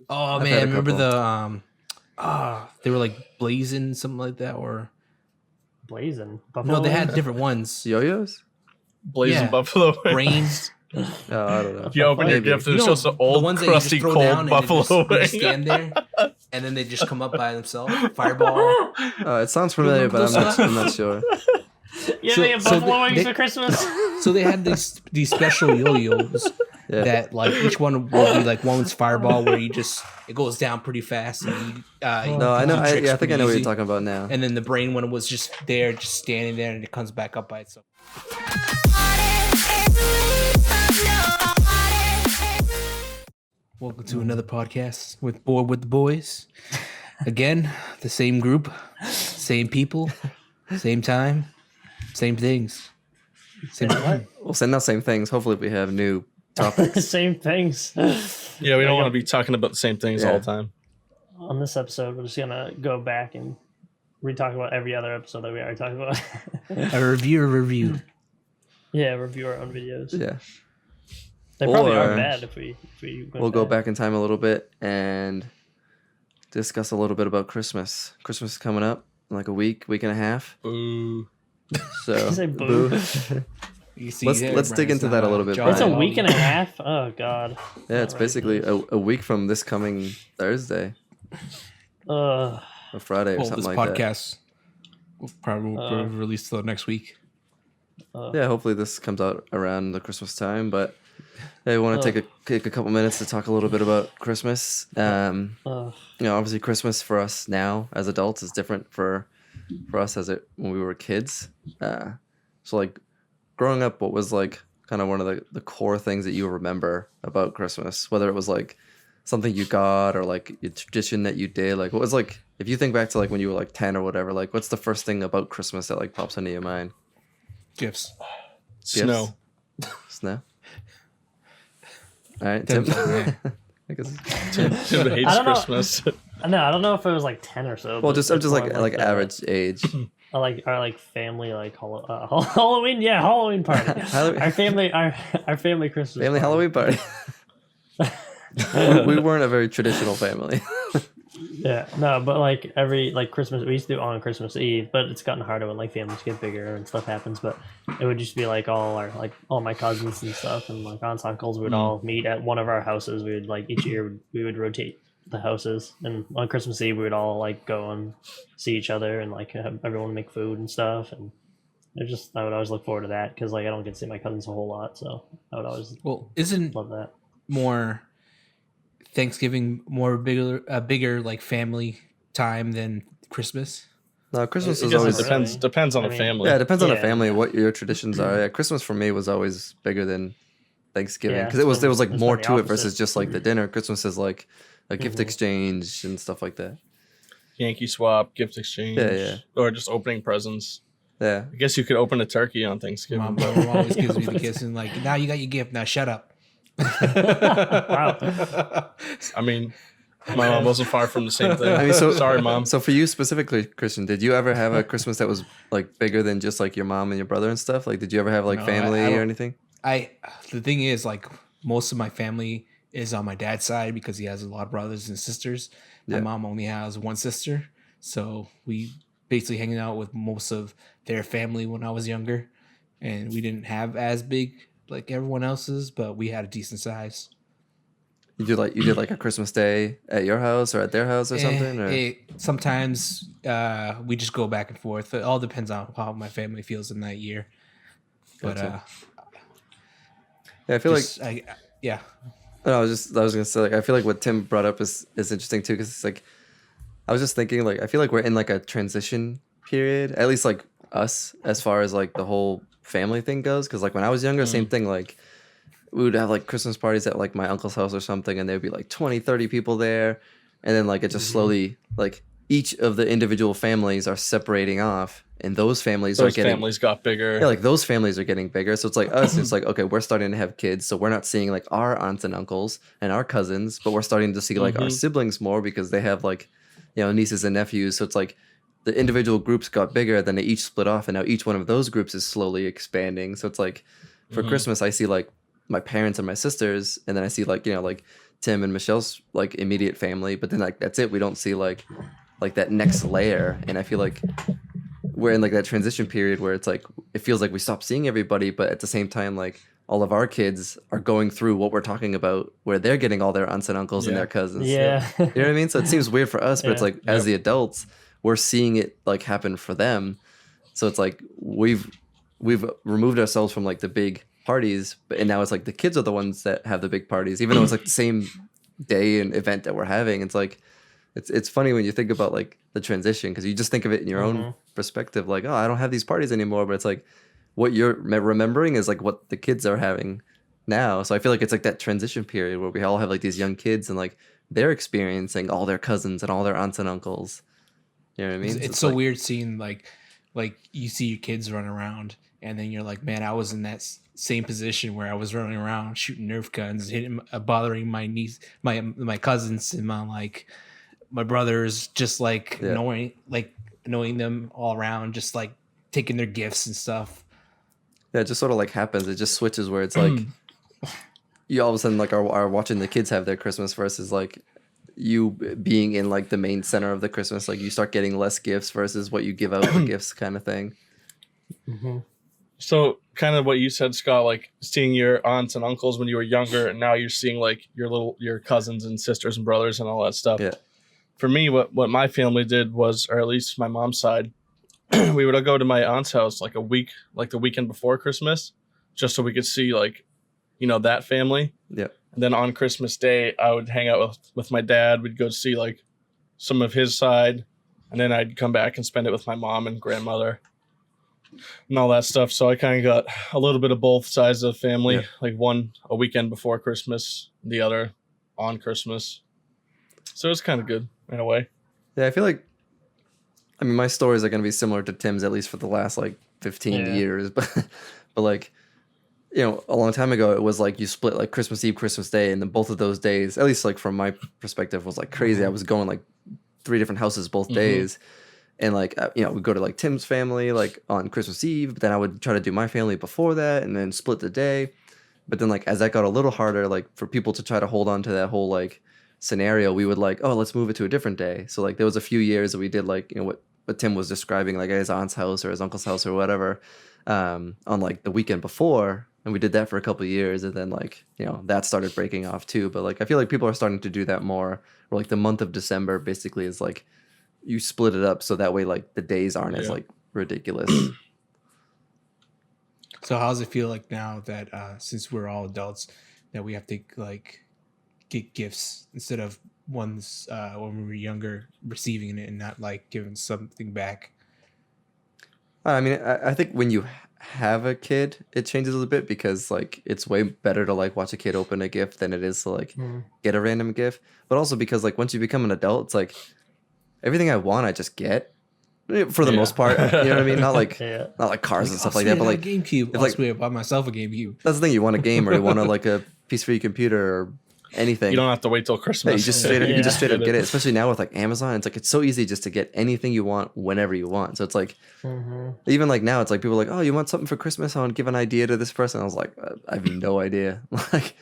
Oh I've man, had a remember couple. the they were like blazing something like that, or Blazing no, buffalo. they had wings? different ones. Yo-yos? Blazing Yeah. buffalo Brain. wings. Oh, I don't know. If you open your Maybe. gift, You it's know, just an the old, ones that you just crusty, throw cold down and buffalo they just wing. stand there, and then they just come up by themselves. Fireball. It sounds familiar, but I'm not sure. Yeah, So- they have so buffalo wings they- for Christmas. So they had these special yo-yos Yeah. that like each one will be like one's fireball where you just it goes down pretty fast and you, No, I know. do tricks I think I know what pretty you're easy. talking about now. And then the brain one was just there, just standing there, and it comes back up by itself. Welcome to another podcast with Bored with the Boys. Again, the same group, same people, same time, same things. Same We'll send out same things. Hopefully, we have new topics. Same things. Yeah, we don't want to be talking about the same things Yeah. all the time. On this episode, we're just gonna go back and re-talk about every other episode that we already talked about. A review. Yeah, review our own videos. Yeah. They probably Or are bad if we went We'll go bad. back in time a little bit and discuss a little bit about Christmas. Christmas is coming up in like a week and a half. Boo. So You say boo? You see Let's- there, let's dig Brian's into not that a little bit, jar It's a Brian. at week all. and a half. Oh God. yeah, it's Not ready basically for a week from this coming Thursday Or Friday or Well, something this like that. podcast will probably be released till next week. Yeah, hopefully this comes out around the Christmas time. But yeah, we want to take a couple minutes to talk a little bit about Christmas. Obviously Christmas for us now as adults is different for us when we were kids. So like growing up, what was like kind of one of the core things that you remember about Christmas? Whether it was like something you got or like a tradition that you did, like what was like if you think back to like when you were like 10 or whatever, like what's the first thing about Christmas that like pops into your mind? Gifts. Snow. Snow. All right, Tim. Yeah. I guess. Tim hates I don't know. Christmas. no, I don't know if it was like 10 or so. Well, but just it's like more the- average age. our family Halloween. Yeah, Halloween party. Halloween. our family Christmas. Family party. Halloween party. we weren't a very traditional family. Yeah, no, but like every Christmas, we used to do on Christmas Eve, but it's gotten harder when like families get bigger and stuff happens. But it would just be like all my cousins and stuff, and like aunts, uncles would all meet at one of our houses. We would like each year we would rotate the houses, and on Christmas Eve we would all like go and see each other and like have everyone make food and stuff. And I would always look forward to that because like I don't get to see my cousins a whole lot, so I would always Well, isn't love that. more Thanksgiving bigger like family time than Christmas? No, Christmas It is just always depends on I the mean, family. yeah. It depends on the Yeah. family what your traditions are. Yeah, Christmas for me was always bigger than Thanksgiving Yeah, because there was like it's more been the to it opposite. versus just like the dinner. Christmas is like a gift Mhm. exchange and stuff like that. Yankee swap, gift exchange, Yeah. or just opening presents. Yeah. I guess you could open a turkey on Thanksgiving. Mom always gives me the gifts and like, now you got your gift. Now shut up. Wow. I mean, my mom wasn't far from the same thing. I mean, so Sorry, Mom. So for you specifically, Christian, did you ever have a Christmas that was like bigger than just like your mom and your brother and stuff? Like, did you ever have like No, family I or don't- anything? The thing is, like, most of my family is on my dad's side because he has a lot of brothers and sisters. My Yeah. mom only has one sister, so we basically hanging out with most of their family when I was younger, and we didn't have as big like everyone else's, but we had a decent size. You did like a Christmas day at your house or at their house or something? Or Sometimes we just go back and forth. It all depends on how my family feels in that year. But Gotcha. Yeah, I feel like yeah. no, I was gonna say like I feel like what Tim brought up is interesting too because it's like I was just thinking like I feel like we're in like a transition period, at least like us as far as like the whole family thing goes. Because like when I was younger, same thing. Like we would have like Christmas parties at like my uncle's house or something, and there'd be like 20, 30 people there, and then like it just slowly like each of the individual families are separating off, and those families are Those getting families got bigger. yeah, like those families are getting bigger. So it's like us, it's like, okay, we're starting to have kids. So we're not seeing like our aunts and uncles and our cousins, but we're starting to see like our siblings more because they have like, nieces and nephews. So it's like the individual groups got bigger, then they each split off. And now each one of those groups is slowly expanding. So it's like for Christmas, I see like my parents and my sisters. And then I see like, like Tim and Michelle's like immediate family, but then like that's it. We don't see like that next layer, and I feel like we're in like that transition period where it's like it feels like we stop seeing everybody, but at the same time, like all of our kids are going through what we're talking about, where they're getting all their aunts and uncles and their cousins. Yeah. You know what I mean? So it seems weird for us, but it's Yeah. like as the adults, we're seeing it like happen for them. So it's like we've removed ourselves from like the big parties, and now it's like the kids are the ones that have the big parties, even though it's like the same day and event that we're having. It's like it's funny when you think about like the transition, because you just think of it in your own perspective, like, oh, I don't have these parties anymore, but it's like what you're remembering is like what the kids are having now. So I feel like it's like that transition period where we all have like these young kids and like they're experiencing all their cousins and all their aunts and uncles. You know what I mean? It's so like, weird seeing like you see your kids run around, and then you're like, man, I was in that same position where I was running around shooting Nerf guns, hitting, bothering my niece, my cousins, and my brothers, just like knowing them all around, just like taking their gifts and stuff. Yeah, it just sort of like happens. It just switches where it's like you all of a sudden like are watching the kids have their Christmas versus like you being in like the main center of the Christmas. Like you start getting less gifts versus what you give out the gifts kind of thing. Mm-hmm. So kind of what you said, Scott, like seeing your aunts and uncles when you were younger, and now you're seeing like your cousins and sisters and brothers and all that stuff. Yeah. For me, what my family did was, or at least my mom's side, we would go to my aunt's house like the weekend before Christmas, just so we could see like, that family. Yeah. And then on Christmas Day, I would hang out with my dad. We'd go see like some of his side, and then I'd come back and spend it with my mom and grandmother and all that stuff. So I kind of got a little bit of both sides of the family, like one a weekend before Christmas, the other on Christmas. So it was kind of good in a way. Yeah, I feel like, I mean, my stories are going to be similar to Tim's, at least for the last like 15 years. But like, a long time ago, it was like you split like Christmas Eve, Christmas Day. And then both of those days, at least like from my perspective, was like crazy. I was going like 3 different houses both days. And like, we'd go to like Tim's family like on Christmas Eve. But then I would try to do my family before that and then split the day. But then like as that got a little harder, like for people to try to hold on to that whole like scenario, we would like, oh, let's move it to a different day. So like there was a few years that we did like, what Tim was describing, like at his aunt's house or his uncle's house or whatever, on like the weekend before. And we did that for a couple of years. And then like, that started breaking off too. But like, I feel like people are starting to do that more. Or like the month of December basically is like, you split it up so that way like the days aren't as like ridiculous. So how does it feel like now that since we're all adults that we have to like get gifts instead of ones when we were younger receiving it and not like giving something back? I mean, I think when you have a kid, it changes a little bit because like it's way better to like watch a kid open a gift than it is to like get a random gift. But also because like once you become an adult, it's like everything I want, I just get for the most part. You know what I mean? Not like not like cars and stuff like that, but like GameCube. I'll like, buy myself a GameCube. That's the thing. You want a game or you want like a piece for your computer or anything. You don't have to wait till Christmas. Yeah, you just straight up get it. Especially now with like Amazon, it's like it's so easy just to get anything you want whenever you want. So it's like even like now, it's like people are like, oh, you want something for Christmas? I want to give an idea to this person. I was like, I have no idea. Like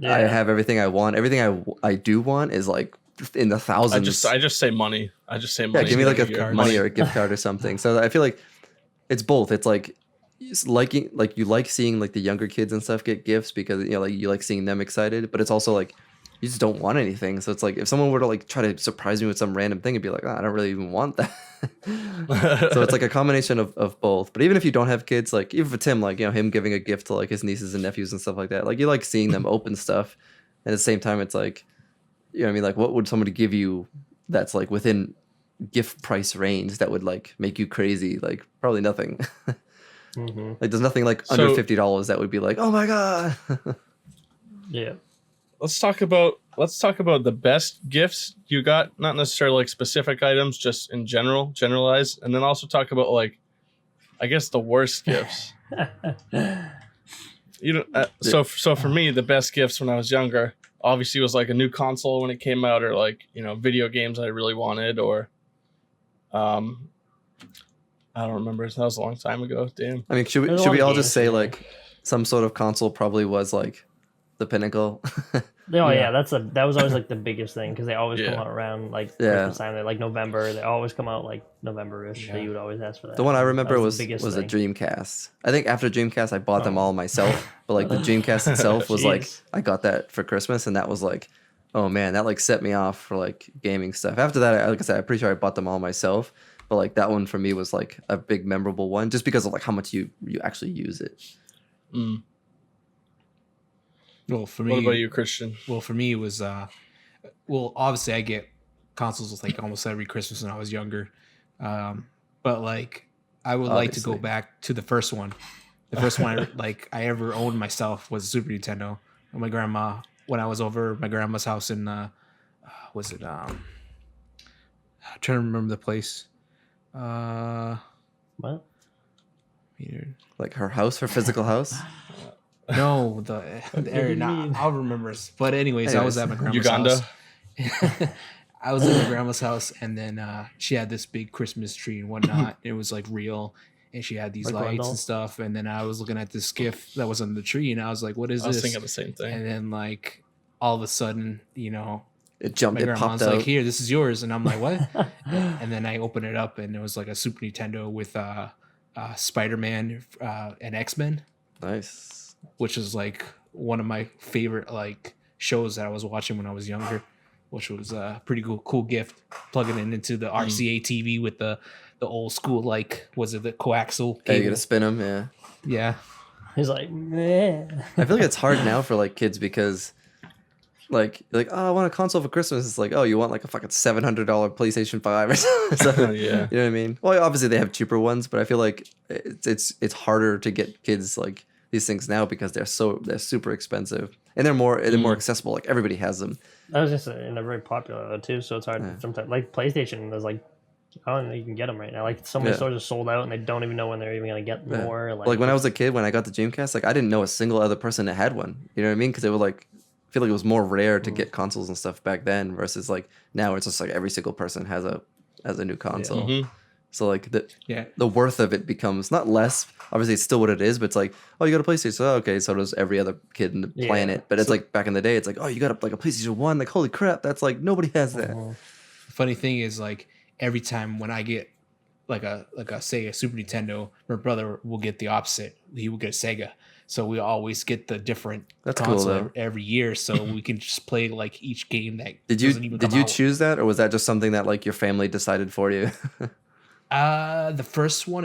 I have everything I want. Everything I do want is like in the thousands. I just say money. I just say money. Yeah, give me like a money or a gift card or something. So I feel like it's both. It's like liking, like you like seeing like the younger kids and stuff get gifts because like you like seeing them excited, but it's also like you just don't want anything. So it's like if someone were to like try to surprise me with some random thing, it'd be like, oh, I don't really even want that. So it's like a combination of both. But even if you don't have kids, like even for Tim, like him giving a gift to like his nieces and nephews and stuff like that, like you like seeing them open stuff, and at the same time it's like, what I mean, like what would somebody give you that's like within gift price range that would like make you crazy? Like probably nothing. Like there's nothing like under $50 that would be like, oh my god. Yeah. Let's talk about the best gifts you got, not necessarily like specific items, just in generalized, and then also talk about like, I guess the worst gifts. So for me, the best gifts when I was younger, obviously was like a new console when it came out, or like video games I really wanted, or I don't remember. That was a long time ago. Damn. I mean, should we all just say like some sort of console probably was like the pinnacle. Oh Yeah. yeah, that was always like the biggest thing because they always come Yeah. out around like Yeah. Christmas time. They like November. They always come out like November-ish. So Yeah. you would always ask for that. The one I That remember the was biggest a thing. Dreamcast. I think after Dreamcast, I bought them Oh. all myself. But like the Dreamcast itself was like Jeez. I got that for Christmas, and that was like, oh man, that like set me off for like gaming stuff. After that, like I said, I'm pretty sure I bought them all myself. But like that one for me was like a big memorable one, just because of like how much you actually use it. Mm. Well, for me, What about you, Christian? Well, for me, it was well, obviously, I get consoles with like almost every Christmas when I was younger, but like I would like to go Obviously. back to the first one. The first one I ever owned myself was Super Nintendo. And my grandma, when I was over my grandma's house in was it I'm trying to remember the place. What? Here. Like her house, her physical house. No, the do area. you Nah, mean? I'll remember. But anyways, I was at my grandma's Uganda? house. I was at my grandma's house, and then she had this big Christmas tree and whatnot. It was like real, and she had these Like lights Wendell? and stuff. And then I was looking at this gift that was on the tree, and I was like, "What is I was this?" thinking the same thing. And then like all of a sudden, It jumped. my It grandma's popped out. like, "Here, this is yours," and I'm like, "What?" And then I open it up, and it was like a Super Nintendo with Spider-Man and X-Men, Nice. which is like one of my favorite like shows that I was watching when I was younger, which was a pretty cool gift. Plugging it into the RCA TV with the old school, like, was it the coaxial Yeah, you cable? gotta spin them. Yeah. Yeah. He's like, meh. I feel like it's hard now for like kids because like oh, I want a console for Christmas. It's like, oh, you want like a fucking $700 PlayStation 5 or something. Yeah. You know what I mean? Well, obviously they have cheaper ones, but I feel like it's harder to get kids like these things now because they're super expensive and they're more accessible. Like everybody has them. I was just saying they're very popular though too, so it's hard Yeah. sometimes. Like PlayStation, there's like I don't know you can get them right now. Like so many Yeah. stores are sold out and they don't even know when they're even gonna get Yeah. more. Like when I was a kid, when I got the Dreamcast, like I didn't know a single other person that had one. You know what I mean? Because it was like I feel like it was more rare to get consoles and stuff back then versus like now it's just like every single person has a new console. Mhm. So like Yeah. the worth of it becomes not less. Obviously, it's still what it is, but it's like, oh, you got a PlayStation. Oh, okay, so does every other kid in the Yeah. planet. But it's So- like back in the day, it's like, oh, you got like a PlayStation 1. Like, holy crap, that's like nobody has that. Mhm. The funny thing is, like, every time when I get like a say a Super Nintendo, my brother will get the opposite. He will get a Sega. So we always get the different That's cool, console though. every year, so we can just play like each game that Did you doesn't even come out. choose that, or was that just something that like your family decided for you? The first one,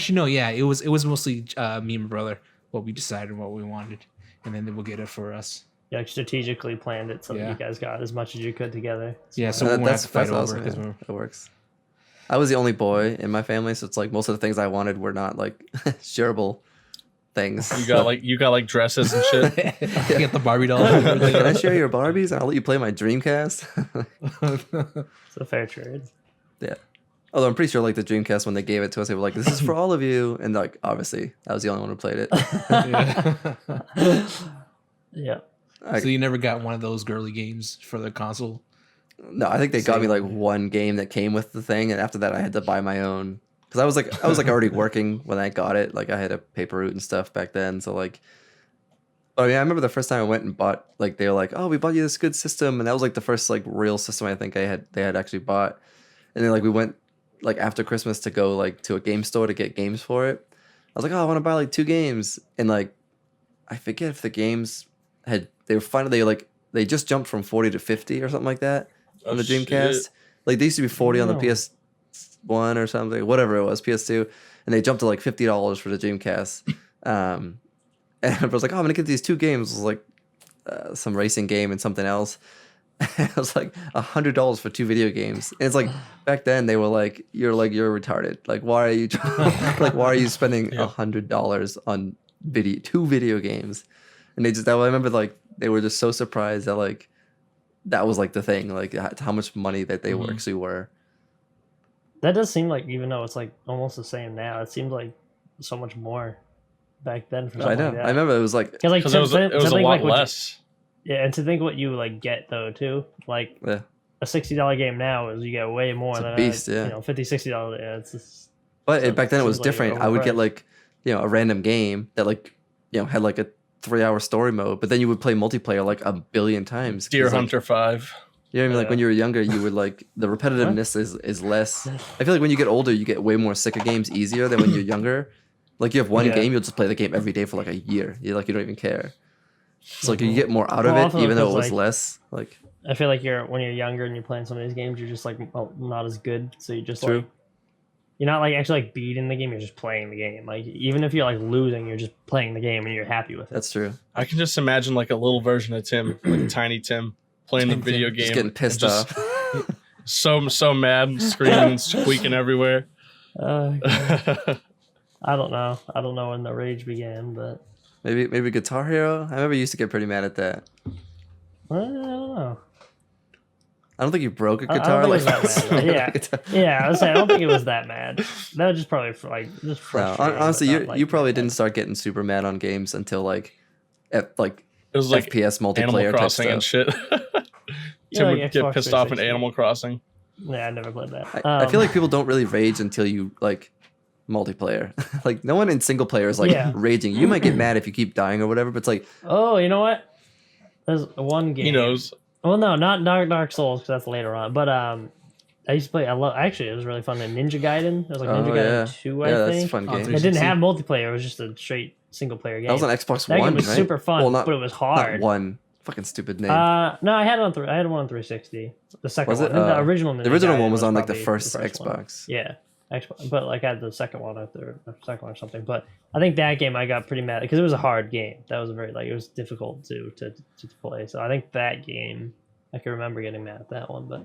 no, yeah, it was mostly me and my brother what we decided what we wanted, and then they will get it for us. You like strategically planned it so that Yeah. you guys got as much as you could together. Yeah, so we That- won't have to fight over awesome, because yeah. It works. I was the only boy in my family, so it's like most of the things I wanted were not like shareable things. You got like dresses and shit. get the Barbie doll. Like, can I share your Barbies? I'll let you play my Dreamcast. It's a fair trade. Yeah. Although I'm pretty sure like the Dreamcast when they gave it to us, they were like, "This is for all of you," and like obviously I was the only one who played it. Yeah. So you never got one of those girly games for the console? No, I think they got me like one game that came with the thing, and after that I had to buy my own because I was like already working when I got it. Like I had a paper route and stuff back then, so like. Oh yeah, I remember the first time I went and bought like they were like, "Oh, we bought you this good system," and that was like the first like real system I think they had actually bought, and then like we went like after Christmas to go like to a game store to get games for it. I was like, "Oh, I want to buy like 2 games," and like I forget if the games they just jumped from 40 to 50 or something like that on the shit. Dreamcast. Like they used to be 40 on the Wow. PS1 or something, whatever it was, PS2, and they jumped to like $50 for the Dreamcast. And I was like, "Oh, I'm gonna get these 2 games." It was like some racing game and something else. It was like $100 for 2 video games, and it's like back then they were like, you're retarded. Like, why are you why are you spending $100 on 2 video games? And I remember like they were just so surprised that like that was like the thing, like how much money that they Mhm. actually were. That does seem like, even though it's like almost the same now, it seems like so much more back then for I something know. like that. I remember it was like Because like Because it was a something lot like what you- less. yeah, and to think what you like get though too, like yeah. a $60 game now is you get way more It's a than beast, yeah. $50, $60. Yeah, it's just, But So back then it was seems like different. I would get overpriced. like, a random game that like, had like a 3-hour story mode, but then you would play multiplayer like a billion times. Deer 'cause, like, Hunter 5. you know what I mean? Like when you were younger, you would like the repetitiveness is less. I feel like when you get older, you get way more sick of games easier than when you're younger. Like you have one Yeah. game, you'll just play the game every day for like a year. You like you don't even care. So like you get more out of Well, it, also even though it because, was like, less. Like I feel like when you're younger and you're playing some of these games, you're just like not as good. So you just True. like you're not like actually like beating the game. You're just playing the game. Like even if you're like losing, you're just playing the game and you're happy with it. that's true. I can just imagine like a little version of Tim, like Tiny Tim, playing the video game. Just getting and pissed just off. So mad, screaming, squeaking everywhere. I don't know. I don't know when the rage began, but Maybe Guitar Hero. I remember you used to get pretty mad at that. I don't know. I don't think you broke a I guitar. don't Like think it was that bad. Yeah, I was saying I don't think it was that mad. That was just probably just No, frustrating. honestly, but you not, like, you probably bad. didn't start getting super mad on games until like It was like FPS Animal multiplayer type Crossing and stuff. shit. Yeah, Tim like would get Xbox pissed off in 360. Animal Crossing. Yeah, I never played that. I feel like people don't really rage until you like multiplayer. Like no one in single player is like Yeah. raging. You might get mad if you keep dying or whatever, but it's like Oh, you know what? There's one game. He knows. Well, no, not Dark Souls because that's later on. But I used to play. Actually, it was really fun. The Ninja Gaiden. It was like Ninja oh Gaiden yeah, 2, I yeah, that's a think. fun Oh, game. It 360. didn't have multiplayer. It was just a straight single player game. That was on Xbox That One, game was right? super fun, Well, not, but it was not hard. one. Fucking stupid name. No, I had it on I had one on 360. The second Was one. it? The original. the Ninja original Gaiden one was on like the probably first one. Xbox. Yeah, Xbox, but like I had the second one after the second one or something. But I think that game I got pretty mad because it was a hard game. That was a very it was difficult to play. So I think that game I can remember getting mad at that one. But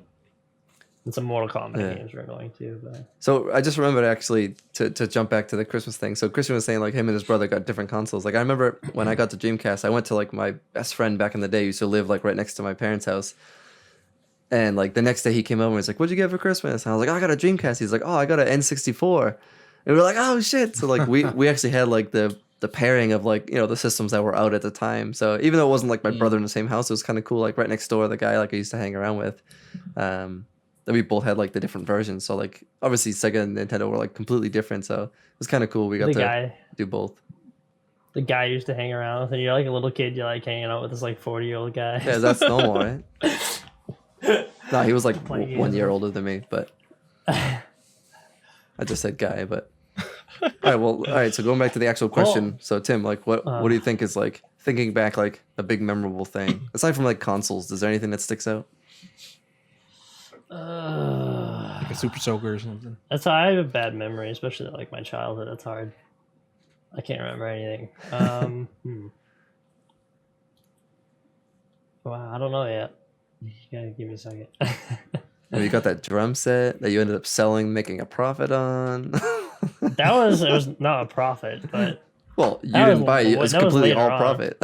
and some Mortal Kombat Yeah. games were annoying too. But So I just remembered actually to jump back to the Christmas thing. So Christian was saying like him and his brother got different consoles. Like I remember when I got the Dreamcast, I went to like my best friend back in the day who used to live like right next to my parents' house. And like the next day he came over and was like, "What'd you get for Christmas?" And I was like, "Oh, I got a Dreamcast." He's like, "Oh, I got an N64." And we were like, "Oh shit!" So like we actually had like the pairing of like the systems that were out at the time. So even though it wasn't like my brother in the same house, it was kind of cool. Like right next door, the guy like I used to hang around with. That we both had like the different versions. So like obviously Sega and Nintendo were like completely different. So it was kind of cool. We got the to guy. do both. The guy you used to hang around with, and you're like a little kid. You're like hanging out with this like 40-year-old guy. Yeah, that's normal, right? No, he was like Playing 1 games. year older than me, but I just said guy. But all right, well, all right. So going back to the actual question. So Tim, like, what do you think is like thinking back like a big memorable thing aside from like consoles? Is there anything that sticks out? Like a Super Soaker or something. That's how I have a bad memory, especially like my childhood. That's hard. I can't remember anything. Wow, I don't know yet. You gotta give me a second. Well, you got that drum set that you ended up selling, making a profit on. It was not a profit, but Well, you That didn't was- buy it. It was that was completely later all on. profit.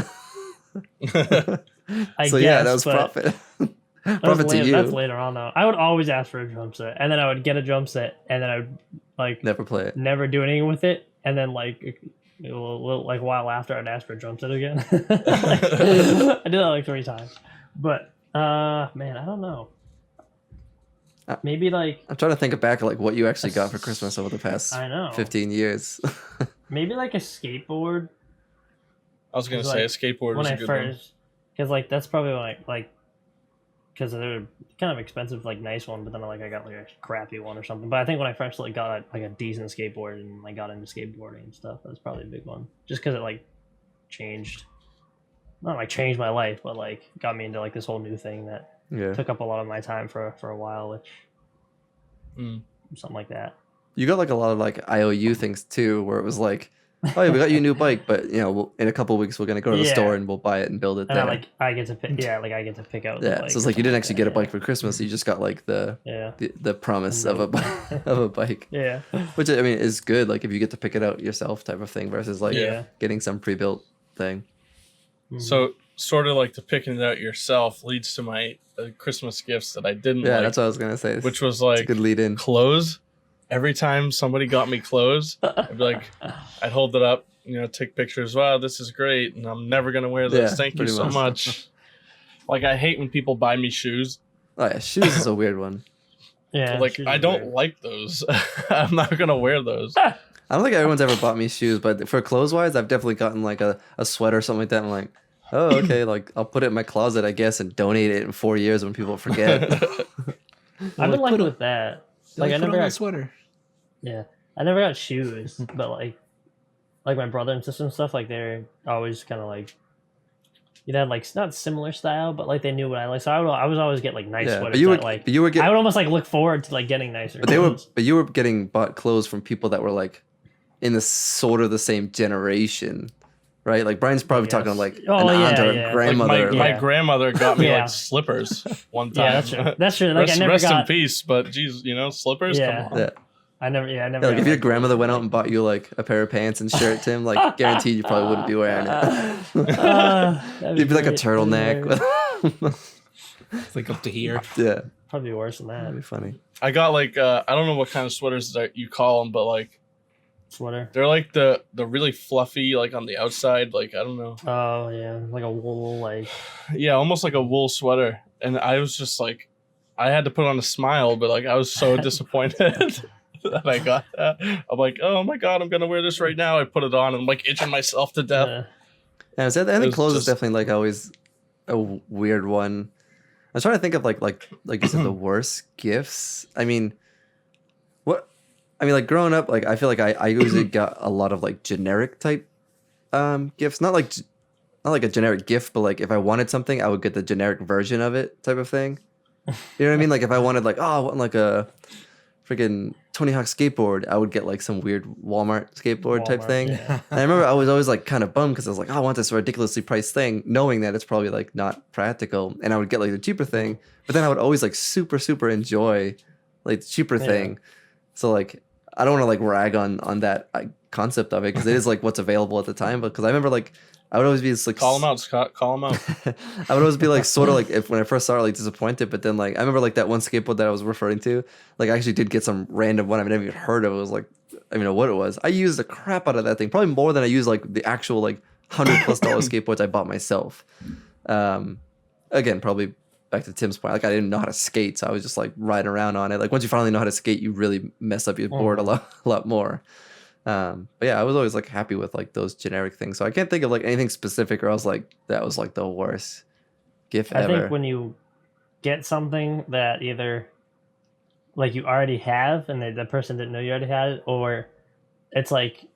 I So guess, yeah, that was but profit. that was Profit to later- you. That's later on though. I would always ask for a drum set, and then I would get a drum set, and then I would like Never play it. never do anything with it, and then like a while after I'd ask for a drum set again. I did that like 3 times, but man, I don't know. Maybe like I'm trying to think back like what you actually got for Christmas over the past I know 15 years. maybe like a skateboard I was gonna It's say like, a skateboard when was a I good one. first because like that's probably when I like because they're kind of expensive like nice one, but then like I got like a crappy one or something. But I think when I first like got like a decent skateboard and like got into skateboarding and stuff, that's probably a big one. Just because it like changed, not like changed my life, but like got me into like this whole new thing that Yeah. took up a lot of my time for a while, which Mm. something like that. You got like a lot of like IOU things too, where it was like, oh yeah, we got you a new bike, but in a couple of weeks we're gonna go to the Yeah. store and we'll buy it and build it And there. I get to pick, I get to pick out. the Yeah, bike so it's or like you didn't something actually like get a that, bike for Christmas. You just got like Yeah, the promise of a of a bike, yeah, which I mean is good. Like if you get to pick it out yourself, type of thing, versus like yeah. getting some pre-built thing. Mhm. So sort of like the picking it out yourself leads to my Christmas gifts that I didn't Yeah, like, that's what I was gonna say. which was It's a like good lead in. clothes. Every time somebody got me clothes, I'd be like, I'd hold it up, take pictures. Wow, this is great, and I'm never gonna wear this. Yeah, Thank you pretty so much. much. Like I hate when people buy me shoes. Oh yeah, shoes is a weird one. yeah, Like shoes I are don't weird. like those. I'm not gonna wear those. I I don't think everyone's ever bought me shoes, but for clothes wise, I've definitely gotten like a sweater or something like that. I'm like, oh, okay, like I'll put it in my closet, I guess, and donate it in 4 years when people forget. I've been lucky with that. Like I never got a sweater. Yeah, I never got shoes, but like my brother and sister and stuff, like they're always kind of like, you know, like not similar style, but like they knew what I like. So I was always get like nice Yeah, sweaters. but you were, that, like but you were I getting, would almost like look forward to like getting nicer. but they were, clothes. but you were getting bought clothes from people that were like in the sort of the same generation, right? Like Brian's probably guess. talking like Oh, an yeah, aunt or a yeah. Like grandmother. My Yeah. grandmother got me Yeah. like slippers one time. Yeah, that's true. That's true. Like rest, I never rest in got. peace, but geez, you know, slippers. Yeah. Come on. Yeah. I never. Yeah, I never. Yeah, like got, if your grandmother went out and bought you like a pair of pants and shirt, Tim, like guaranteed you probably wouldn't be wearing it. that'd You'd be like a great. turtleneck. It's like up to here. Yeah, Probably worse than that'd that. be funny. I got like I don't know what kind of sweaters that you call them, but like Sweater. they're like the really fluffy, like on the outside. Like I don't know. Oh yeah, like a wool like. Yeah, almost like a wool sweater. And I was just like, I had to put on a smile, but like I was so disappointed that I got that. I'm like, oh my god, I'm gonna wear this right now. I put it on and I'm like itching myself to death. Yeah. Yeah, so I think was clothes is just- definitely like always a weird one. I was trying to think of like you said the worst gifts. I mean, what? I mean, like growing up, like I feel like I usually got a lot of like generic type gifts. Not like a generic gift, but like if I wanted something, I would get the generic version of it, type of thing. You know what I mean? Like if I wanted like I want like a freaking Tony Hawk skateboard, I would get like some weird Walmart skateboard type Walmart, thing. yeah. And I remember I was always like kind of bummed because I was like, oh, I want this ridiculously priced thing, knowing that it's probably like not practical. And I would get like the cheaper thing, but then I would always like super enjoy like the cheaper Yeah. thing. So like I don't want to like rag on that concept of it because it is like what's available at the time. But because I remember like I would always be just, like Call them out, Scott. Call them out. I would always be like sort of like when I first started like disappointed, but then like I remember like that one skateboard that I was referring to, like I actually did get some random one I've never even heard of. It was like I don't even know what it was. I used the crap out of that thing, probably more than I used like the actual like $100+ skateboards I bought myself. Again, probably back to Tim's point, like I didn't know how to skate, so I was just like riding around on it. Like once you finally know how to skate, you really mess up your board a lot more. But yeah, I was always like happy with like those generic things. So I can't think of like anything specific, or I was like that was like the worst gift I ever. think when you get something that either like you already have and the person didn't know you already had it, or it's like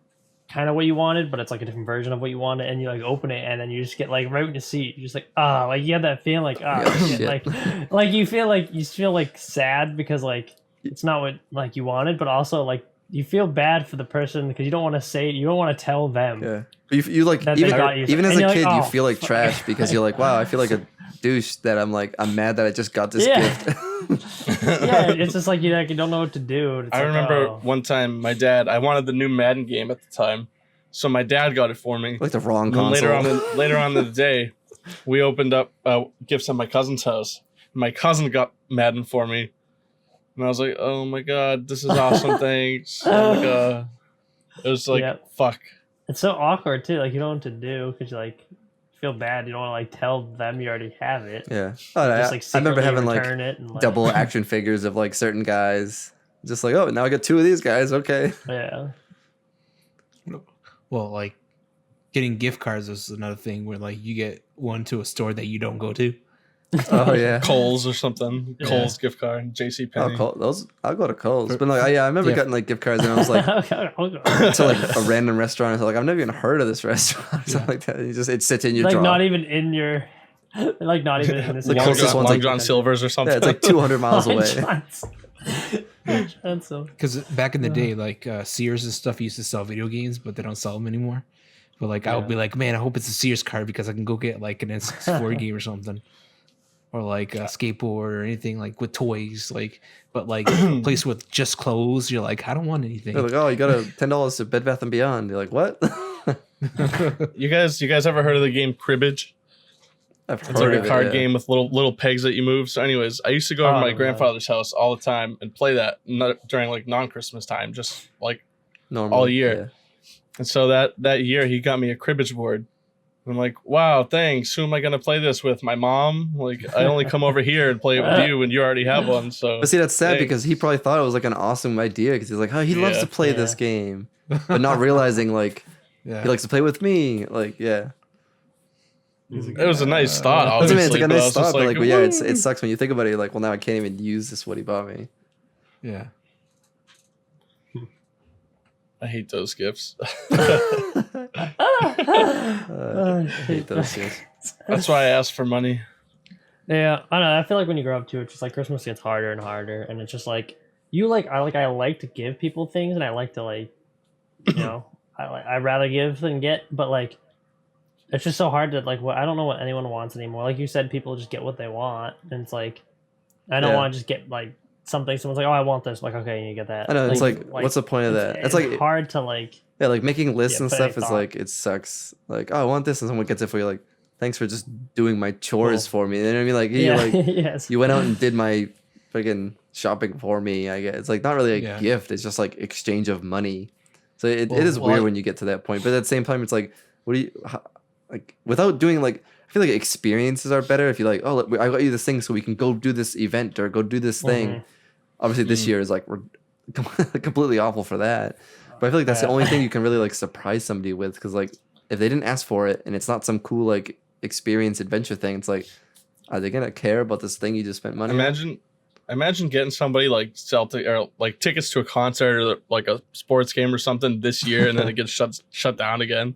kind of what you wanted, but it's like a different version of what you wanted, and you like open it and then you just get like right when you see it, you're just like like you have that feeling like shit. Shit. like you feel like sad because like it's not what like you wanted, but also like you feel bad for the person because you don't want to say you don't want to tell them. Yeah, but you like That they even, got you. even as And a you're like, kid, you "Oh, feel like fuck." trash because you're like, wow, I feel like a douche that I'm mad that I just got this Yeah. gift. Yeah, it's just like you don't know what to do. It's I like, remember oh. one time my dad, I wanted the new Madden game at the time. So my dad got it for me. Like the wrong And then console. later on in the day, we opened up gifts at my cousin's house. My cousin got Madden for me. And I was like, oh my god, this is awesome, thanks. Oh my god. It was like, Yep. fuck. It's so awkward too. Like you don't know what to do because you like feel bad. You don't want to like tell them you already have it. Yeah. Oh, Just like I remember secretly having like return it and, like, double action figures of like certain guys. Just like, oh, now I got 2 of these guys. Okay. Yeah. Well, like getting gift cards is another thing where like you get one to a store that you don't go to. Oh yeah. Coles or something. Yeah. Coles gift card, JC Oh, Penney. those I'll go to Kohl's. But like, I remember Yeah. getting like gift cards, and I was like, to like a random restaurant. I was like, I've never even heard of this restaurant. Something like that. It sits in your like drawer. not even in your, like not even in this. The Long closest John, one's Long like- John Silver's or something. Yeah, it's like 200 miles Long away. John's. Long John's, so- Because back in the day, like Sears and stuff used to sell video games, but they don't sell them anymore. But like I would Yeah. be like, man, I hope it's a Sears card because I can go get like an N64 game or something, or like a skateboard or anything like with toys. Like, but like a place with just clothes, you're like, I don't want anything. They're like, oh, you got a $10 to Bed Bath and Beyond. You're like, what? You guys ever heard of the game Cribbage? I've It's heard like of a it, card yeah. game with little pegs that you move. So, anyways, I used to go to Oh, my yeah. grandfather's house all the time and play that during like non-Christmas time, just like Normal, all year. yeah. And so that year he got me a cribbage board, I'm like, wow, thanks. Who am I gonna play this with? My mom? Like, I only come over here and play it with you, and you already have one. So, But see, that's sad thanks. because he probably thought it was like an awesome idea because he's like, oh, he loves Yeah. to play this game, but not realizing like Yeah. he likes to play with me. Like, yeah, It was a nice thought. that's what I mean. Obviously, It's like a but I nice was thought, just but like, but yeah, "Woo." it sucks when you think about it. You're like, well, now I can't even use this what he bought me. Yeah. I hate those gifts. I hate those things. That's why I asked for money. Yeah, I know. I feel like when you grow up too, it's just like Christmas gets harder and harder, and it's just like you like I like to give people things, and I like to like, you know, I'd rather give than get, but like, it's just so hard to like. What I don't know what anyone wants anymore. Like you said, people just get what they want, and it's like, I don't Yeah. want to just get like something. Someone's like, oh, I want this. Like, okay, you get that. I know. It's like, what's the point of that? It's like, hard to like. yeah, like making lists Yeah, and put any stuff is thought. like it sucks. Like, oh, I want this, and someone gets it for you. Like, thanks for just doing my chores for me. You know what I mean? Like, you Yeah. like Yes. you went out and did my freaking shopping for me. I guess it's like not really a Yeah. gift. It's just like exchange of money. So it Well, is well, weird I- when you get to that point. But at the same time, it's like, what do you like without doing like? I feel like experiences are better if you like. Oh, look, I got you this thing, so we can go do this event or go do this thing. Mhm. Obviously, this year is like we're completely awful for that. But I feel like that's the Yeah. only thing you can really like surprise somebody with, because like if they didn't ask for it and it's not some cool like experience adventure thing, it's like, are they gonna care about this thing you just spent money on? Imagine getting somebody like Celtic or like tickets to a concert or like a sports game or something this year, and then it gets shut down again.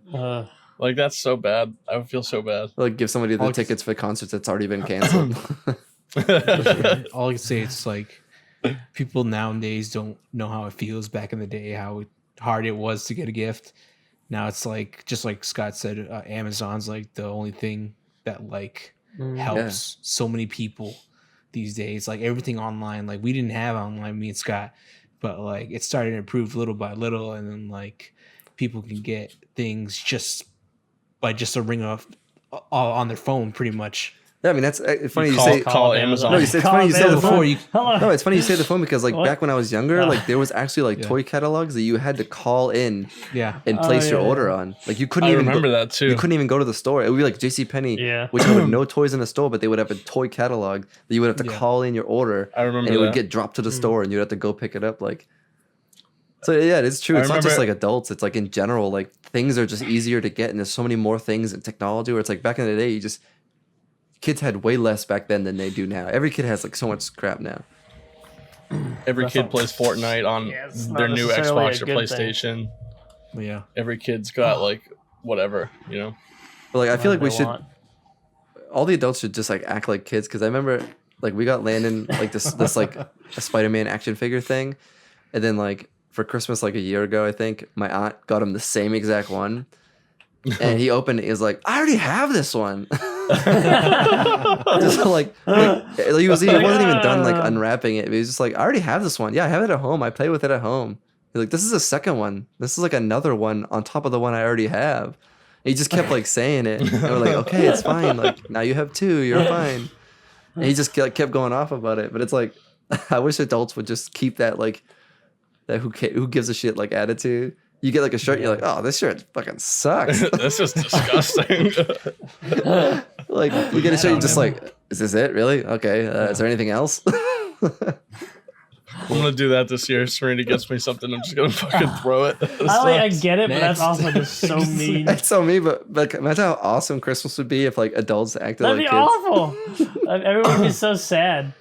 Like that's so bad. I would feel so bad. Like give somebody the I'll- tickets for concerts that's already been canceled. All I can say is like people nowadays don't know how it feels back in the day, how hard it was to get a gift. Now it's like, just like Scott said, Amazon's like the only thing that like helps so many people these days. Like everything online, like we didn't have online, me and Scott, but like it started to improve little by little, and then like people can get things just by just a ring of on their phone, pretty much. Yeah, I mean that's funny you call- say. call Amazon. No, it's funny you say the Before you, Hello. No, it's funny you say the phone because like What? back when I was younger, like there was actually like Yeah. toy catalogs that you had to call in yeah, and place your yeah, order yeah. on. Like you couldn't I even remember that too. You couldn't even go to the store. It would be like JCPenney, Yeah. which would have no toys in the store, but they would have a toy catalog that you would have to Yeah. call in your order, I remember and it would that. get dropped to the store, and you'd have to go pick it up. Like, so yeah, it's true. I It's not just like remember- adults. It's like in general, like things are just easier to get, and there's so many more things in technology. Where it's like back in the day, kids had way less back then than they do now. Every kid has like so much crap now. Every That's kid not- plays Fortnite on Yeah, it's not their new necessarily Xbox a or good thing. PlayStation. yeah. Every kid's got like whatever, you know. But like, I feel like we They should. want. All the adults should just like act like kids, because I remember like we got Landon like this like a Spider-Man action figure thing, and then like for Christmas like a year ago I think my aunt got him the same exact one, and he opened it. He was like, I already have this one. Just like he wasn't even done like unwrapping it. He was just like, I already have this one. Yeah, I have it at home. I play with it at home. He's like, this is a second one. This is like another one on top of the one I already have. And he just kept like saying it. And we're like, okay, it's fine. Like now you have two. You're fine. And he just kept going off about it. But it's like, I wish adults would just keep that like that who gives a shit like attitude. You get like a shirt, you're like, oh, this shirt fucking sucks. This is disgusting. Like you get a shirt, you're just like, is this it? Really? Okay. Is there anything else? I'm gonna do that this year. Serena gets me something. I'm just gonna fucking throw it. I get it, but that's Next. also just so mean. That's so me, but like imagine how awesome Christmas would be if like adults acted That'd like be kids. awful. Everyone would be so sad.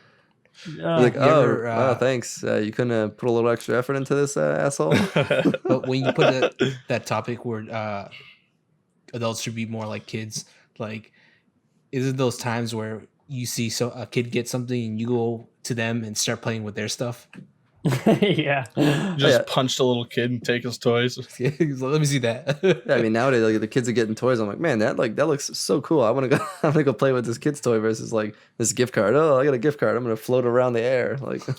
Like, You oh, ever, wow, thanks. You couldn't put a little extra effort into this, asshole. But when you put that topic where adults should be more like kids, like, is it those times where you see a kid get something and you go to them and start playing with their stuff? Yeah. Just Yeah. punched a little kid and take his toys. He's like, let me see that. Yeah, I mean nowadays like the kids are getting toys. I'm like, man, that looks so cool. I want to go. I'm gonna go play with this kid's toy versus like this gift card. Oh, I got a gift card. I'm gonna float around the air. Like, For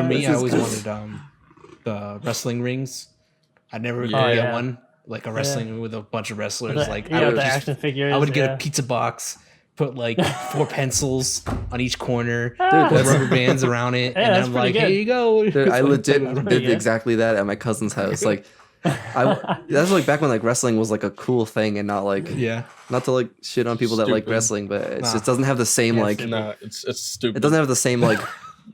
me, This I is always good. wanted the wrestling rings. I never Yeah. could get Yeah. one, like a wrestling with a bunch of wrestlers. Like yeah, I would the just, action figures. I would get yeah. a pizza box, put like 4 pencils on each corner, Dude, put that's- rubber bands around it, Yeah, and that's I'm pretty like, good. here you go. dude, I legit pretty did good. exactly that at my cousin's house. Like, That's like back when like wrestling was like a cool thing and not like Yeah. not to like shit on people that like Stupid. wrestling, but it Nah. just doesn't have the same Yeah, like stupid. No, it's stupid. it doesn't have the same like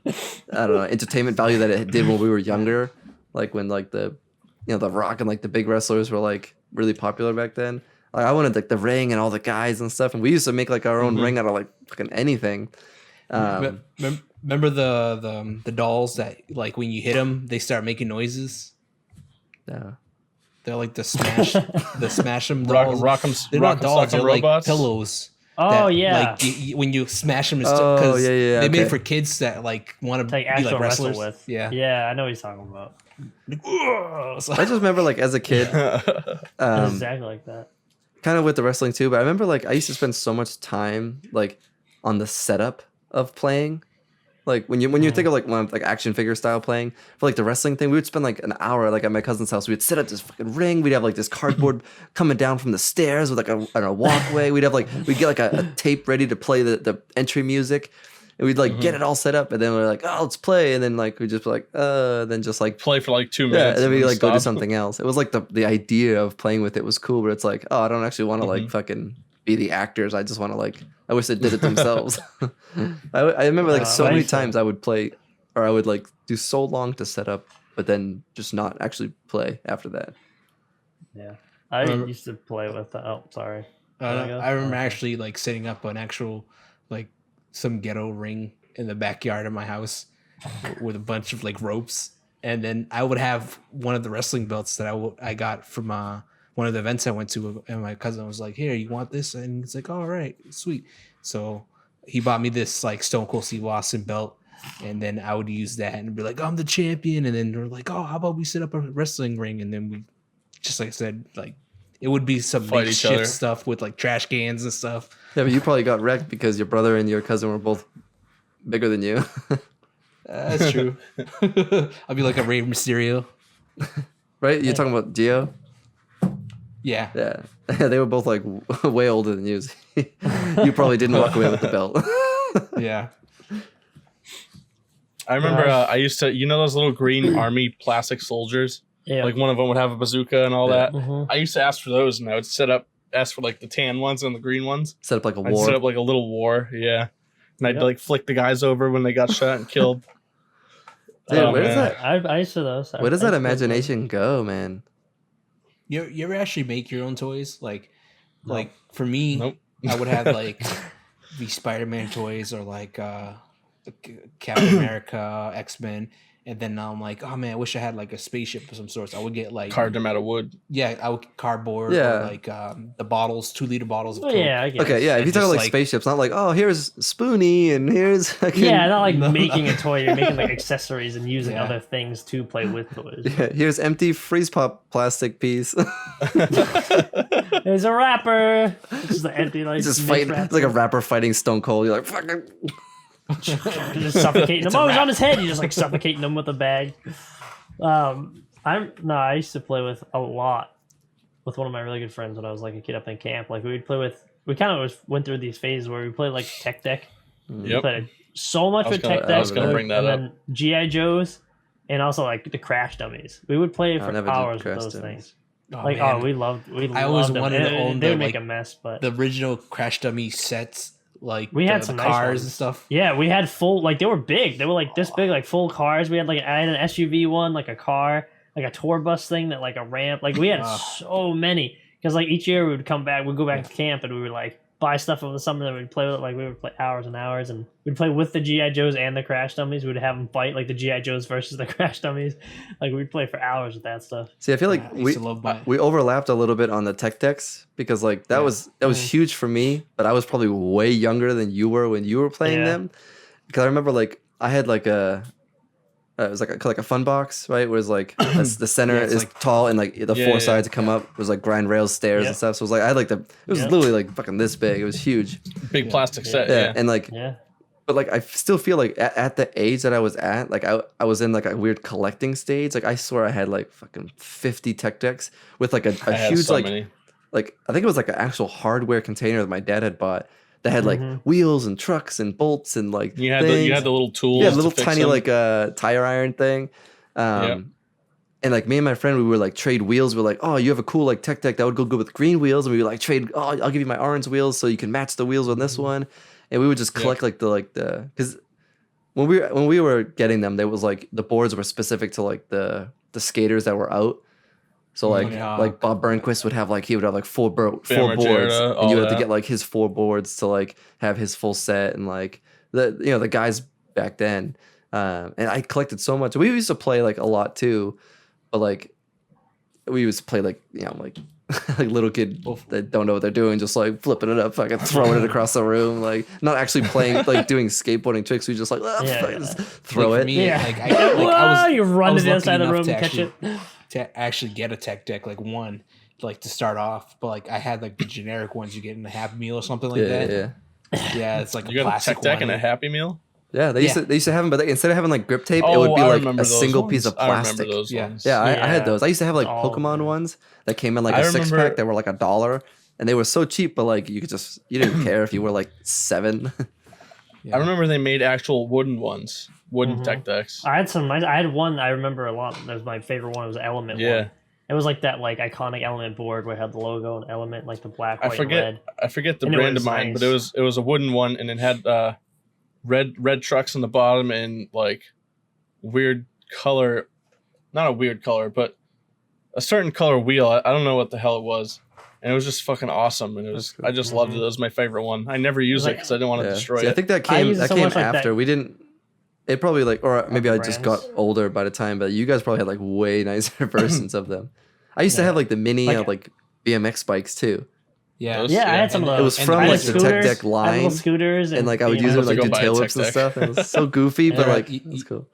I don't know entertainment value that it did when we were younger, like when like the the Rock and like the big wrestlers were like really popular back then. Like I wanted like the ring and all the guys and stuff, and we used to make like our own ring out of like fucking anything. Remember the dolls that like when you hit them they start making noises. Yeah. They're like the smash them dolls. Rock'em They're not dolls. They're like robots. pillows. Oh, that, yeah. Like when you smash them, Oh, because yeah, they made okay. it for kids that like want to Like be actual like wrestle wrestlers. with. Yeah. Yeah, I know what he's talking about. So- I just remember like as a kid, Exactly like that. kind of with the wrestling too, but I remember like I used to spend so much time like on the setup of playing. Like when you think of like one like action figure style playing for like the wrestling thing, we would spend like an hour like at my cousin's house. We'd set up this fucking ring. We'd have like this cardboard coming down from the stairs with like a walkway. We'd get like a tape ready to play the entry music, and we'd like get it all set up. And then we're like, oh, let's play. And then like we just be like, then just like Play for like 2 yeah, minutes. and then we like go do stop. something else. It was like the idea of playing with it was cool, but it's like, oh, I don't actually want to like fucking be the actors. I just want to like, I wish they did it themselves. I remember like so I many used to- times I would play, or I would like do so long to set up, but then just not actually play after that. Yeah. I Remember- used to play with sorry. I remember actually like setting up an actual like some ghetto ring in the backyard of my house with a bunch of like ropes, and then I would have one of the wrestling belts that I got from one of the events I went to, and my cousin was like, "Here, you want this?" And he's like, "All right, sweet." So he bought me this like Stone Cold Steve Austin belt, and then I would use that and be like, "I'm the champion," and then they're like, "Oh, how about we set up a wrestling ring?" And then we, just like I said, like it would be some Fight each other. makeshift stuff with like trash cans and stuff. Yeah, but you probably got wrecked because your brother and your cousin were both bigger than you. That's true. I'll be like a Rey Mysterio. Right? You're talking about Gio? Yeah. Yeah. They were both like way older than you. You probably didn't walk away with the belt. Yeah. I remember I used to, those little green army plastic soldiers? Yeah. Like one of them would have a bazooka and all Yeah. that. Mhm. I used to ask for those, and I would ask for like the tan ones and the green ones. Set up like a I'd war. set up like a little war, yeah. And I'd Yep. like flick the guys over when they got shot and killed. Dude, Oh, where does man. that I used to those. where does I that used to those. imagination go, man? You ever actually make your own toys? Like for me, Nope. I would have like the Spider-Man toys or like Captain America, X-Men, and then now I'm like, oh man, I wish I had like a spaceship of some sorts. I would get like Carved them out of wood. yeah, I would cardboard Yeah. or like the bottles, 2-liter bottles of Oh, Coke. yeah, I guess. Okay, yeah. If you And talk just, like, like- spaceships, not like, oh, here's Spoonie and here's fucking, Yeah, not like No. making a toy. You're making like accessories and using Yeah. other things to play with toys. yeah, here's empty freeze pop plastic piece. There's a rapper. It's just the empty like just mix fighting. wrap It's like a rapper fighting Stone Cold. You're like, fucking. just suffocating him. Oh, he's on his head. You're just like suffocating him with a bag. I used to play with a lot with one of my really good friends when I was like a kid up in camp. Like we kind of went through these phases where we played like Tech Deck. We Yep. played so much with Tech I Deck. was gonna bring that and up. then GI Joes, and also like the Crash Dummies. We would play for never did hours with Crash those Dummies. things. Oh, Like man. we always wanted them. to And own they the, would make like, a mess, but the original Crash Dummy sets, like We had the some nice cars ones. and stuff. yeah, we had full like they were big. They were like this big, like full cars. We had I had an SUV one, like a car, like a tour bus thing that like a ramp. Like we had Wow. so many because like each year we would come back, we'd go back to camp and we would like buy stuff over the summer that we'd play with. Like we would play hours and hours, and we'd play with the GI Joes and the Crash Dummies. We'd have them fight like the GI Joes versus the Crash Dummies. Like we'd play for hours with that stuff. See, I feel like I used to love my. we overlapped a little bit on the Tech Decks because like that Yeah. was huge for me, but I was probably way younger than you were when you were playing Yeah. them. Because I remember like I had like it was like a fun box, right? Where it's like the center Yeah, it's is like- tall and like the Yeah, four yeah, sides come up was like grind rails, stairs Yeah. and stuff. So it was like I had like it was Yeah. literally like fucking this big. It was huge. Big plastic set, Yeah, yeah. and like Yeah, but like I still feel like at the age that I was at, like I was in like a weird collecting stage. Like I swear I had like fucking 50 Tech Decks with like a I had huge so like many. like I think it was like an actual hardware container that my dad had bought that had like Mhm. wheels and trucks and bolts and like You had the things. little tools. Yeah, to little fix tiny them. like tire iron thing. And like me and my friend, we were like trade wheels. We're like, oh, you have a cool like tech deck that would go good with green wheels, and we would like trade. Oh, I'll give you my orange wheels so you can match the wheels on this one. And we would just collect like the because when we were getting them, there was like the boards were specific to like the skaters that were out. So like Bob Burnquist would have like he would have like four boards, Margera, and you had that. to get like his 4 boards to like have his full set, and like the guys back then. And I collected so much. We used to play like a lot too. But like, we used to play like like like little kid that don't know what they're doing, just like flipping it up, fucking throwing it across the room, like not actually playing, like doing skateboarding tricks. We just like just throw like it. For me, Yeah. like, I was you run to the other lucky side of the enough room to and catch it. to actually get a tech deck, like one, like to start off. But like I had like the generic ones you get in a Happy Meal or something like that. Yeah. It's like You a got a plastic tech deck one. and a Happy Meal? Yeah, they used to have them, but instead of having like grip tape, it would be I like remember a those single ones. piece of plastic. I remember those Yeah. ones. Yeah, I had Yeah. those. I used to have like Oh, Pokemon man. ones that came in like I a 6-pack remember- that were like $1, and they were so cheap, but like you didn't care if you were like 7. Yeah. I remember they made actual wooden ones, wooden tech decks. I had some. I had one I remember a lot. That was my favorite one. It was Element Yeah. one. It was like that like iconic Element board where it had the logo and Element, like the black, I white, and red. forget the And it brand was of mine, but nice. it was a wooden one, and it had red trucks on the bottom and like weird color, not a weird color, but a certain color wheel. I don't know what the hell it was, and it was just fucking awesome. And it was That's cool. I just loved it. It was my favorite one. I never used it Like- because I didn't want to destroy See, I it. think that I came use it so came much like that- after. We didn't. It probably like, or maybe I Other just got brands. older by the time. But you guys probably had like way nicer versions of them. I used to Yeah. have like the mini Like- like BMX bikes too. Yeah. Those- Yeah, I had some of And- those. It was and from I had like the tech scooters, deck I had little line, scooters, and like I would use you it know, like go do buy a tail tech whips and deck. stuff. It was so goofy, but Yeah. like You- it's cool.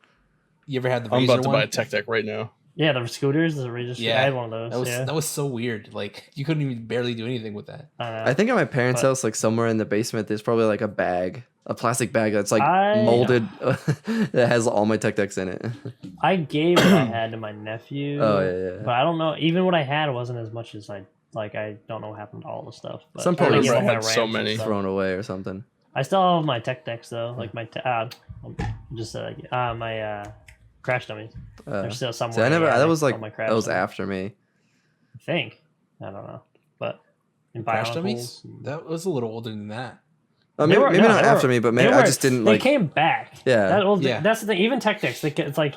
You ever had the I'm Razor about to one? buy a tech deck right now. Yeah, the scooters. The Razor. Yeah. I had one of those. That was yeah. that was so weird. Like you couldn't even barely do anything with that. I think at my parents' But- house, like somewhere in the basement, there's probably like a plastic bag that's like I- molded that has all my tech decks in it. I gave what I had to my nephew. Oh, yeah. But I don't know. Even what I had wasn't as much as I like. I don't know what happened to all the stuff. But Some I people gave I all my had so Rams and many. stuff. Thrown away or something. I still have my tech decks though. Like my my crash dummies. They're still somewhere. See, I never. yeah, That was all like my crash that was dummies. after me. I think. I don't know. But in Crash Bionicles, Dummies? That was a little older than that. Maybe, maybe no, not they after were- me, but they maybe I were- just didn't They like. came back. Yeah. Yeah. That's the thing. Even tech decks, it's like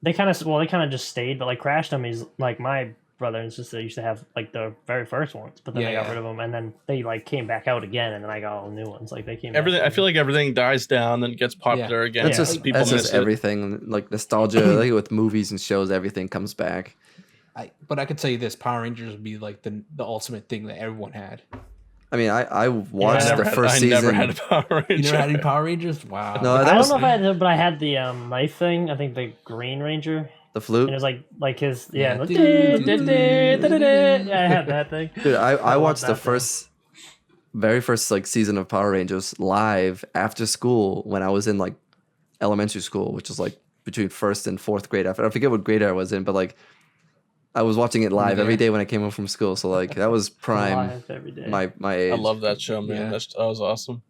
they kind of just stayed. But like crash dummies, like my brother and sister used to have like the very first ones, but then they got Yeah. rid of them, and then they like came back out again, and then I got all the new ones. Like they came. Everything. Back I feel like everything dies down, then gets popular again. That's Yeah. just people that's miss just it. everything. Like nostalgia, like with movies and shows, everything comes back. But I could tell you this: Power Rangers would be like the ultimate thing that everyone had. I mean, I watched I the first I season. never had a Power Ranger. You never had any Power Rangers? Wow. No, I that don't was know if I had, but I had the knife thing. I think the Green Ranger, the and flute. it was like his Yeah. like, yeah, I had that thing. Dude, I love watched the that thing. very first like season of Power Rangers live after school when I was in like elementary school, which is like between first and fourth grade. I forget what grade I was in, but like I was watching it live every day when I came home from school. So like that was prime Live every day. my age. I love that show, man. Yeah. That was awesome.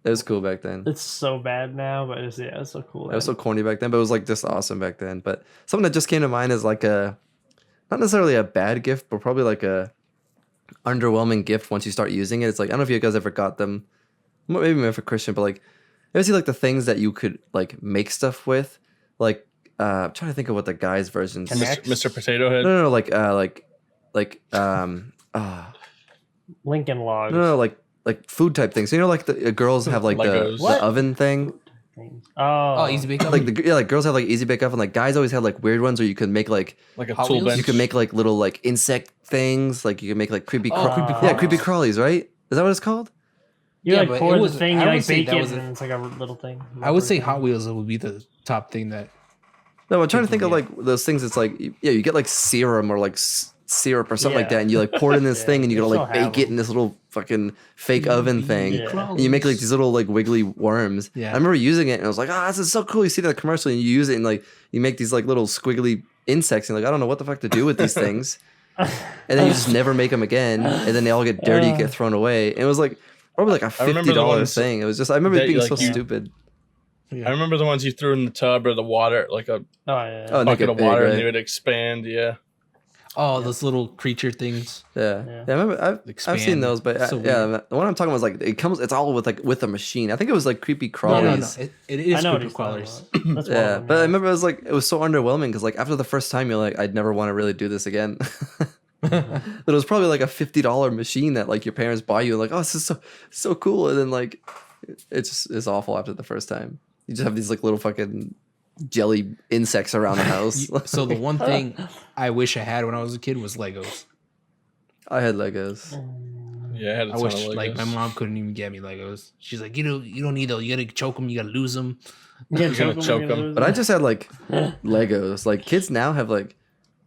It was cool back then. It's so bad now, but it's so cool. It was so corny back then, but it was like just awesome back then. But something that just came to mind is like a not necessarily a bad gift, but probably like a underwhelming gift once you start using it. It's like I don't know if you guys ever got them, maybe more for Christian, but like you ever see like the things that you could like make stuff with, like I'm trying to think of what the guys' versions. Mr. Potato Head. No, Lincoln Logs. no, like food type things. So, you know, like the girls have like Legos. the What? oven thing. Oh, Easy Bake Oven. Like girls have like Easy Bake Oven. Like guys always had like weird ones where you could make like Like a Hot tool Wheels? bench. you could make like little like insect things. Like you can make like creepy, Oh, creepy yeah, creepy crawlies, right? Is that what it's called? You Yeah, like but pour it the was- thing, I you would like say bake that it, was a- and it's like a little thing. I would say Hot Wheels would be the top thing that. No, I'm trying to think of Yeah. like those things. It's like yeah, you get like serum or like syrup or something like Yeah. that, and you like pour it in this Yeah, thing, and you they gotta like still have bake it them. in this little fucking fake oven thing. Yeah. And you make like these little like wiggly worms. Yeah. I remember using it, and I was like, this is so cool. You see that commercial, and you use it, and like you make these like little squiggly insects, and you're like I don't know what the fuck to do with these things. And then you just never make them again, and then they all get dirty, get thrown away. And it was like probably like a remember the $50 ones thing. It was just I remember it that, being like, so you- stupid. I remember the ones you threw in the tub or the water, like a Oh yeah. Oh, and they bucket get of big, water, right? and they would expand. Yeah. Oh, those little creature things. Yeah. Yeah. I remember I've seen Expand. those, but So yeah, weird. the one I'm talking about is like it's all with a machine. I think it was like creepy No, crawlies. it is I know what creepy he's talking crawlers. about. That's one Yeah, of them, but I remember it was so underwhelming because like after the first time you're like I'd never want to really do this again. But it was probably like a $50 machine that like your parents buy you like, oh, this is so cool, and then like it's awful after the first time. You just have these like little fucking jelly insects around the house. So the one thing I wish I had when I was a kid was Legos. I had Legos. Yeah, I had a I ton wish of Legos. like my mom couldn't even get me Legos. She's like, you don't need those. You gotta choke them. You gotta lose them. Yeah, You're gonna choke 'em. But I just had like Legos. Like kids now have like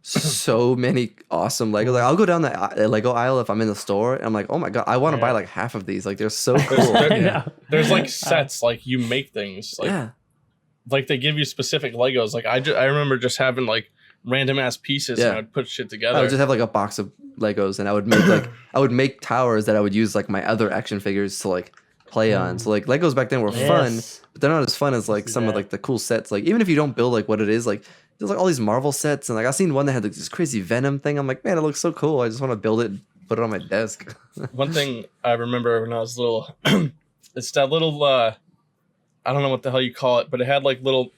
so many awesome Legos. Like I'll go down the Lego aisle if I'm in the store and I'm like, oh my god, I want to Yeah. buy like half of these. Like they're so There's, cool. there- Yeah. there's like sets, like you make things, like Yeah. like they give you specific Legos. Like I remember just having like random ass pieces, and Yeah. I would put shit I together. would just have like a box of Legos and I would make towers that I would use like my other action figures to like play on. So like Legos back then were fun, Yes. but they're not as fun as like See some of that. like the cool sets. Like even if you don't build like what it is, like there's like all these Marvel sets and like I seen one that had like this crazy Venom thing. I'm like, man, it looks so cool. I just want to build it and put it on my desk. One thing I remember when I was little, it's that little I don't know what the hell you call it, but it had like little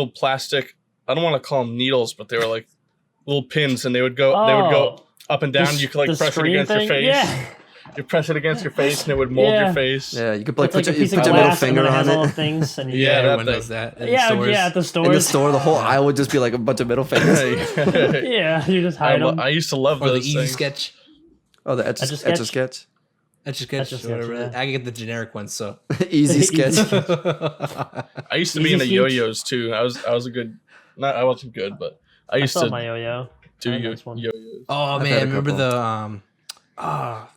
plastic. I don't want to call them needles, but they were like little pins, and they would go up and down. You could like The press it screen against your thing? face. Yeah. You press it against your face, and it would mold Yeah. your face. Yeah, you could like It's like a you piece of put your middle glass and finger then it on has all the it. things. And you, Yeah, that everyone thing. does that. In the yeah, stores. yeah, at the In stores. the store, the whole aisle would just be like a bunch of middle fingers. Yeah, you just hide them. I used to love Or the those easy things. sketch. Oh, the etch a Etch-a-sketch? sketch, Etch-a-sketch. Etch-a-sketch, Whatever. yeah. I can get the generic one. So easy sketch. I used to be Easy into sketch. yo-yos too. I was a good. Not I wasn't good, but I I used saw to my yo-yo. do I had this one. yo-yos. oh I've man, had a remember couple. the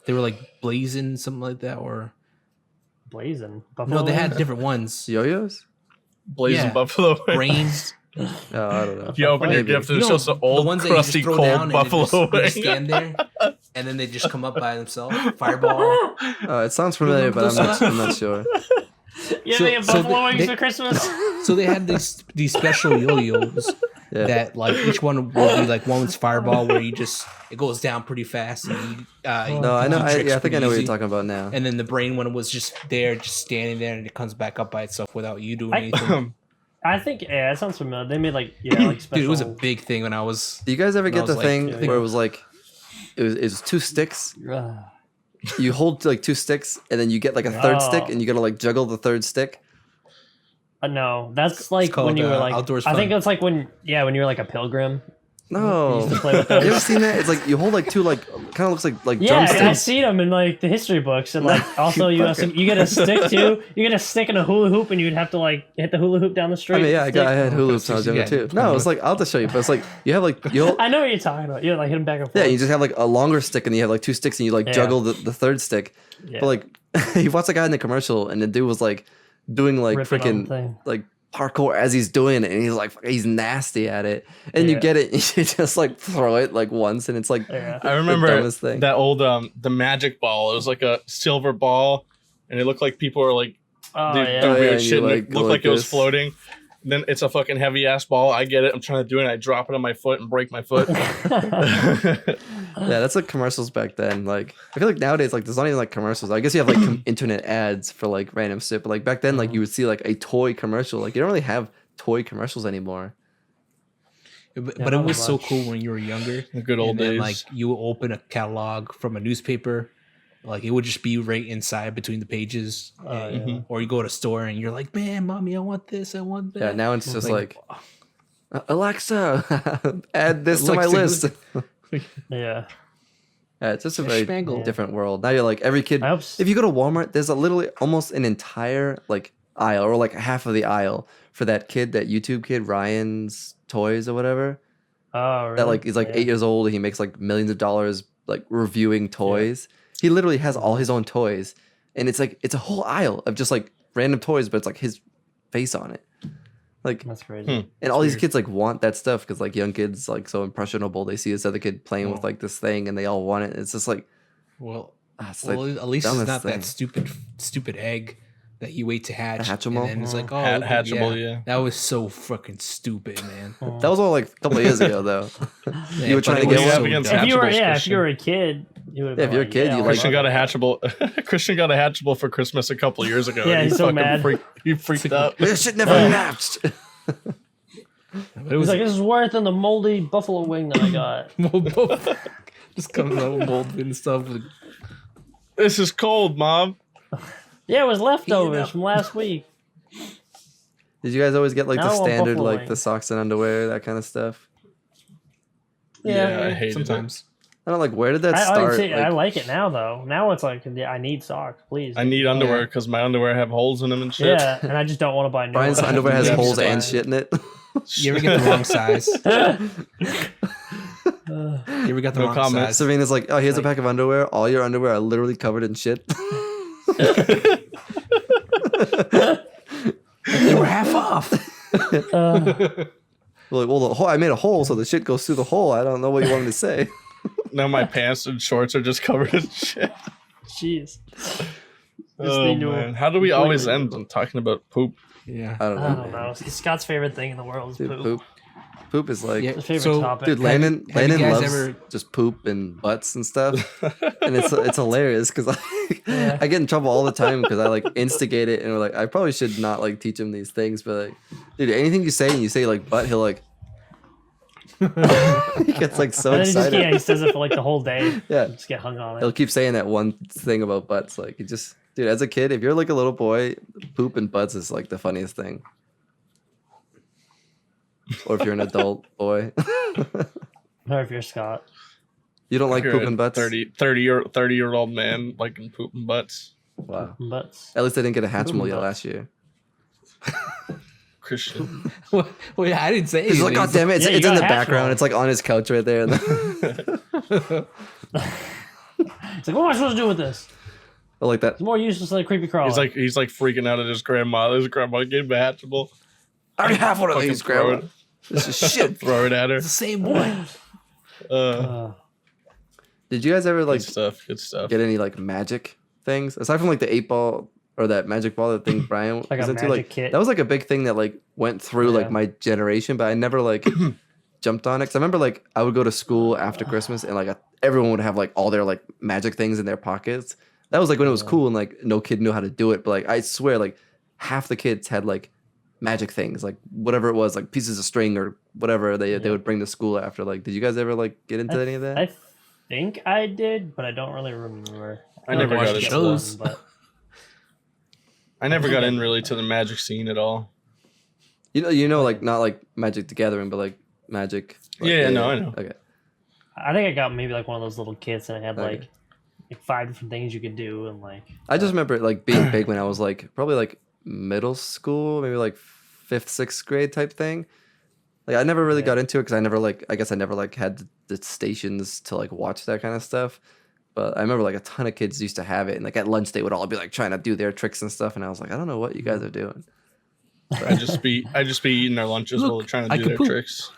they were like blazing something like that, or Blazing. Buffalo no, they had wings? different ones. Yo-yos? Blazing Yeah. Buffalo wings. Brains. Oh, I don't know. If you open your Maybe. gift, You there's know, just an old, the ones that crusty, you just throw cold down and buffalo they just wing. stand there, and then they just come up by themselves. Fireball. It sounds familiar, but I'm not sure. Yeah, So- they have so buffalo wings they- for Christmas. So they had these special yo-yos Yeah. that like each one will be like one's fireball where you just it goes down pretty fast and you, No, I know. do tricks I think I know what pretty you're talking about now. And then the brain one was just there, just standing there, and it comes back up by itself without you doing anything. I think that sounds familiar. They made like like special. Dude, it was a big thing when I was. Do you guys ever I get was the like- thing Yeah. where it was like, it was two sticks? Ugh. You hold like two sticks, and then you get like a third stick, Oh. and you gotta like juggle the third stick. No, that's like called, when you were like. Outdoors I think Fun. that's like when you were like a pilgrim. You No, used to play with you ever those. seen that? It's like you hold like two like kind of looks like Yeah, I've drumsticks. seen them in like the history books, and like also You you have fucking- some, you get a stick too. You get a stick and a hula hoop, and you'd have to like hit the hula hoop down the street. I mean, yeah, with the I had stick. hula hoops when I was younger Yeah, too. come No, on. it's like I'll just show you, but it's like you have like you hold, I know what you're talking about. You like hit them back and forth. yeah, you just have like a longer stick, and you have like two sticks, and you like Yeah. juggle the third stick. Yeah. But like you watch the guy in the commercial, and the dude was like doing like Ripping on the freaking thing. like parkour as he's doing it, and he's like he's nasty at it, and you Yeah. get it, you just like throw it like once, and it's like Yeah. I remember dumbest thing. that old the magic ball. It was like a silver ball, and it looked like people were like Oh did yeah. do Oh, yeah, weird and you, shit. And like, it go looked like like it was this. floating. Then it's a fucking heavy ass ball. I get it. I'm trying to do it. And I drop it on my foot and break my foot. Yeah, that's like commercials back then. Like I feel like nowadays, like there's not even like commercials. I guess you have like internet ads for like random shit, but like back then, like you would see like a toy commercial. Like you don't really have toy commercials anymore. But Yeah, it not was so much. cool when you were younger. The good old and then, days. like you would open a catalog from a newspaper, like it would just be right inside between the pages. Oh, and- yeah. Or you go to a store and you're like, "Man, mommy, I want this. I want that." Yeah, now it's just Like, like Alexa, add this to my Alexa, list. Yeah. Yeah, it's just a very Schmangle. different world. Now you're like every kid. I hope If you go to Walmart, there's a literally almost an entire like aisle or like half of the aisle for that kid, that YouTube kid, Ryan's Toys or whatever. Oh, really? That like he's like Yeah. 8 years old and he makes like millions of dollars like reviewing toys. He literally has all his own toys, and it's like it's a whole aisle of just like random toys, but it's like his face on it. Like, That's crazy. and all these weird. kids like want that stuff because like young kids like so impressionable. They see this other kid playing with Oh. like this thing, and they all want it. It's just like, Well, it's like at least it's dumbest not thing. that stupid egg that you wait to hatch. Hatchimal? And then it's like, oh, Hatchable, yeah. That was so fucking stupid, man. That was all like a couple of years ago, though. Yeah, You were but trying it to was get have one? against If you were, hatchables, if Christian? you were a kid, you would. Yeah, if you're a kid, you like- Christian got a hatchable. Christian got a hatchable for Christmas a couple years ago. Yeah, and he's he so fucking mad. He freaked out. This shit never hatched. But it He's was like, this is worse than the moldy buffalo wing that I got. just comes out with mold and stuff. This is cold, Mom. Yeah, it was Heat it leftovers up. from last week. Did you guys always get like Now the I want standard, buffalo like the wings. socks and underwear, that kind of stuff? Yeah, I hated Sometimes. I don't know, like, where did that I start? would say I Like, like it now though. Now it's like, yeah, I need socks, please. it. I need underwear because my underwear have holes in them and shit. Yeah, and I just don't want to buy new Brian's ones. underwear has Yeah, holes fine. and shit in it. You ever get the wrong size? You ever got the No wrong comment. size? Savina's like, oh, here's a Like- pack of underwear. All your underwear are literally covered in shit. They were half off. We're like, well, the hole, I made a hole, so the shit goes through the hole. I don't know what you want me to say. Now my pants and shorts are just covered in shit. Jeez. Oh, need to man. How do we always completely- end on talking about poop? Yeah. I don't know. I don't know. Scott's favorite thing in the world is Dude, poop. poop. Poop is like, Yeah. His favorite So, topic. dude, Landon have you guys loves ever- just poop and butts and stuff, and it's hilarious because Yeah. I get in trouble all the time because I like instigate it, and we're like, I probably should not like teach him these things, but like, dude, anything you say and you say like butt, he'll like, he gets like so And then he just, excited. he says it for like the whole day. Yeah. Just get hung on He'll it. keep saying that one thing about butts. Like, he just, dude, as a kid, if you're like a little boy, poop and butts is like the funniest thing. Or if you're an adult boy, Or if you're Scott. you don't like You're poop a and butts. 30-year-old man liking poop and butts. Wow. But At least I didn't get a Hatchimal yet butts. last year. Christian. Wait, I didn't say He's like, anything. God damn it! It's, Yeah, you it's in got the a background. Hatchimal. It's like on his couch right there. it's like, what am I supposed to do with this? I like that. It's more useless than a creepy crawler. He's like freaking out at his grandma. His grandma gave him a hatchable. I already have one of Fucking these, throw Grandma. it. This is shit. Throw it at her. It's the same one. Did you guys ever like Good stuff. Good stuff. get any like magic things aside from like the 8-ball or that magic ball, that thing Brian Like was a into? magic Like kit? that was like a big thing that like went through like Yeah. my generation, but I never like jumped on it. Cause I remember like I would go to school after Christmas and like everyone would have like all their like magic things in their pockets. That was like when it was cool and like no kid knew how to do it. But like I swear, like half the kids had like magic things, like whatever it was, like pieces of string or whatever they would bring to school after. Like, did you guys ever like get into any of that? I think I did, but I don't really remember. I never know if got watched into one, those. but I never got in really to the magic scene at all. You know, like not like Magic the Gathering, but like Magic. Like, Yeah, no, I know. Okay. I think I got maybe like one of those little kits and it had Okay. like 5 different things you could do and like I just remember it like being big when I was like probably like middle school, maybe like 5th, 6th grade type thing. Like I never really Yeah. got into it because I never like I guess I never like had the stations to like watch that kind of stuff. But I remember like a ton of kids used to have it, and like at lunch they would all be like trying to do their tricks and stuff, and I was like, I don't know what you guys are doing. I just be eating their lunches while they're Look, trying to I do can their poop. tricks.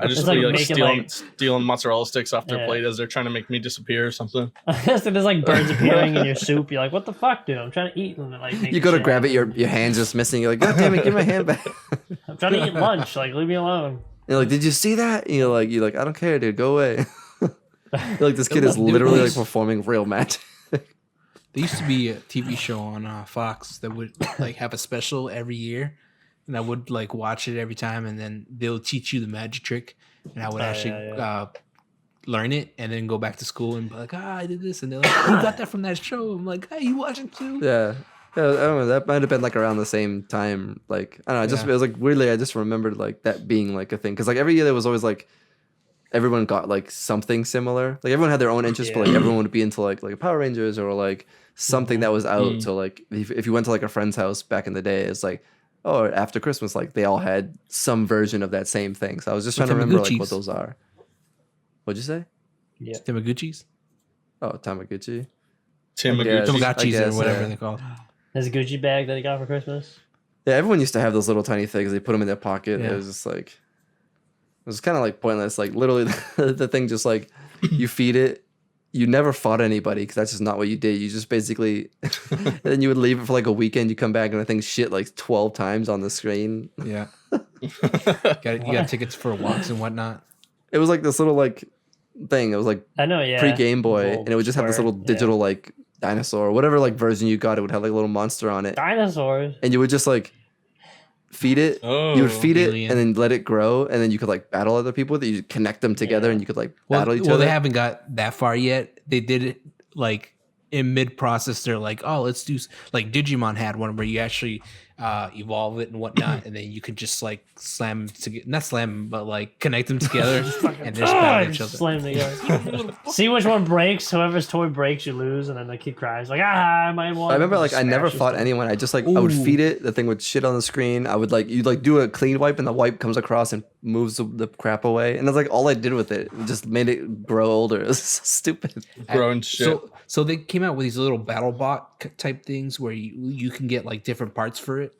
I just It's like be like making, stealing mozzarella sticks off their Yeah. plate as they're trying to make me disappear or something. so there's like birds appearing in your soup. You're like, what the fuck, dude? I'm trying to eat and like make You go to shit grab it, happen. your hand's just missing. You're like, God damn it, give my hand back. I'm trying to eat lunch. Like, leave me alone. You're like, did you see that? And you're like, I don't care, dude. Go away. You're like, this kid is Dude, literally like please. performing real magic. There used to be a TV show on Fox that would like have a special every year, and I would like watch it every time, and then they'll teach you the magic trick, and I would Oh, actually yeah. learn it, and then go back to school and be like, I did this, and they're like, who got that from that show? I'm like, hey, you watching too? Yeah. Yeah, I don't know. That might have been like around the same time. Like, I don't know. I just Yeah. it was like weirdly, I just remembered like that being like a thing. Cause like every year there was always like everyone got like something similar. Like everyone had their own interest, but like Yeah. everyone would be into like Power Rangers or like something that was out. Mm. So like if you went to like a friend's house back in the day, it's like, oh, after Christmas, like they all had some version of that same thing. So I was just trying to remember like what Tamagotchis. those are. What'd you say? Yeah. Tamagotchis, Oh, Tamagotchi. Tim Yeah, Magucci. I Tamagotchis, guess, or whatever yeah. they're called. His Gucci bag that he got for Christmas. Yeah, everyone used to have those little tiny things. They put them in their pocket. Yeah. It was just like, it was kind of like pointless. Like literally, the thing just like you feed it, you never fought anybody because that's just not what you did. You just basically, and then you would leave it for like a weekend. You come back and I think shit like 12 times on the screen. Yeah. You got tickets for walks and whatnot. It was like this little like thing. It was like I know, yeah. pre Game Boy, Little and it would just have this square, little digital like dinosaur or whatever like version you got. It would have like a little monster on it, dinosaurs. and you would just like feed it. Oh, You would feed it alien. and then let it grow, and then you could like battle other people with it. You connect them together, Yeah. and you could like Well, battle each well, other. they haven't got that far yet. They did it like in mid process. They're like, oh, let's do like Digimon had one where you actually evolve it and whatnot, and then you could just like slam them together, not slam them, but like connect them together and just battle each other. Slam together. See which one breaks. Whoever's toy breaks, you lose, and then the kid cries like, "Ah, my one." I remember like I never Smashes fought them. anyone. I just like I would Ooh. feed it. The thing would shit on the screen. I would like you like do a clean wipe and the wipe comes across and moves the crap away. And that's like all I did with it. It just made it grow older. It was so stupid. Growing shit. So they came out with these little battle bot type things where you can get like different parts for it,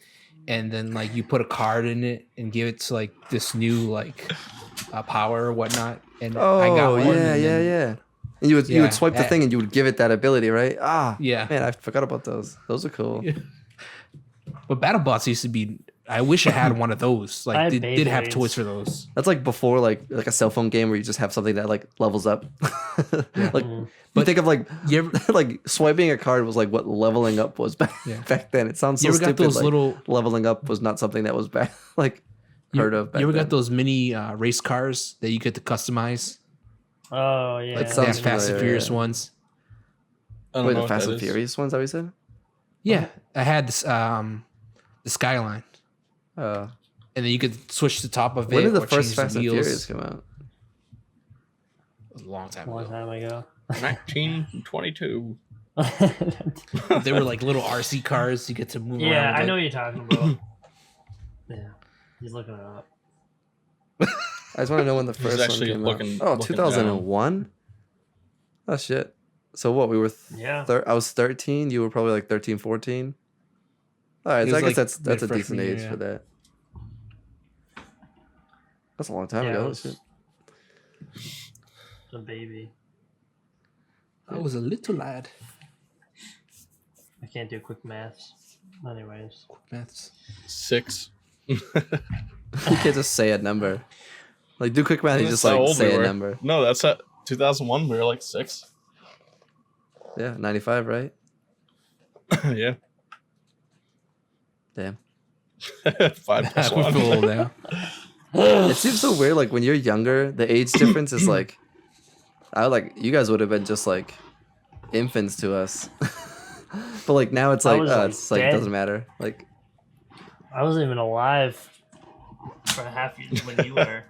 and then like you put a card in it and give it to like this new like power or whatnot. And I got Oh one. yeah, and yeah, then- yeah. And you would Yeah, swipe the that- thing and you would give it that ability, right? Ah, Yeah. Man, I forgot about those. Those are cool. Yeah. But BattleBots used to be. I wish I had one of those. I Like had they did have Beyblades. toys for those. That's like before like a cell phone game where you just have something that like levels up. Like Mhm. but think of like You ever, like swiping a card was like what leveling up was back, Yeah. back then. It sounds so you ever stupid. got those like, little? leveling up was not something that was back like heard of back You ever then. got those mini race cars that you get to customize? Oh yeah. That They sounds have Fast and familiar, Furious yeah. ones. I don't Wait, know the what Fast that and is. Furious ones, how you said? Yeah, I had this the Skyline, Uh, and then you could switch the top of it. when did the or first change Fast and wheels. Furious come out? It was a long time A long ago. time ago. 1922. They were like little RC cars. You get to move Yeah, around. I with, know like- what you're talking about. Yeah, he's looking it up. I just want to know when the first one actually came looking- out. Oh, looking 2001? Oh, shit. So what, we were... Yeah. I was 13. You were probably like 13, 14. All right, It so I was guess like that's a decent mid-freshman year, age yeah. for that. That's a long time Yeah, ago. it was- Shit. The baby. I was a little lad. I can't do quick maths. Anyways. That's 6. You can't just say a number. Like, do quick math, you That's just how like old we say a were. number. No, that's at 2001. We were like 6. Yeah, 95, right? Yeah. Damn. 5 plus we 1. feel old now. It seems so weird. Like, when you're younger, the age difference is like... you guys would have been just like infants to us. But like now it's I like, was, like, it's like, it dead. doesn't matter. Like, I wasn't even alive for half when you were.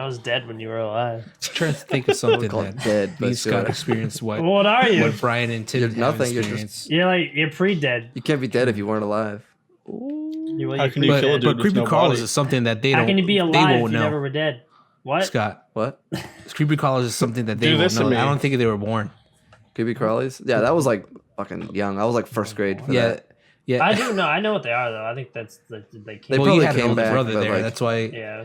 I was dead when you were alive. I'm trying to think of I something would call that it dead, but he's got sure. experience what What are you? what Brian and Tim You're have nothing, you're just- experienced. You're pre-dead. You can't be dead if you weren't alive. How can you But, kill a dude but with creepy no crawlers body? is something that they How don't. can you be They alive if won't you know. never were dead? What? Scott, What? creepy crawlers is something that they Do won't this to know. me. I don't think they were born. Creepy crawlies? Yeah, that was like fucking young. I was like first grade for Yeah, that. yeah. I do know. I know what they are though. I think that's they They came. well, probably you had an came older back, brother but, there. like- That's why. Yeah.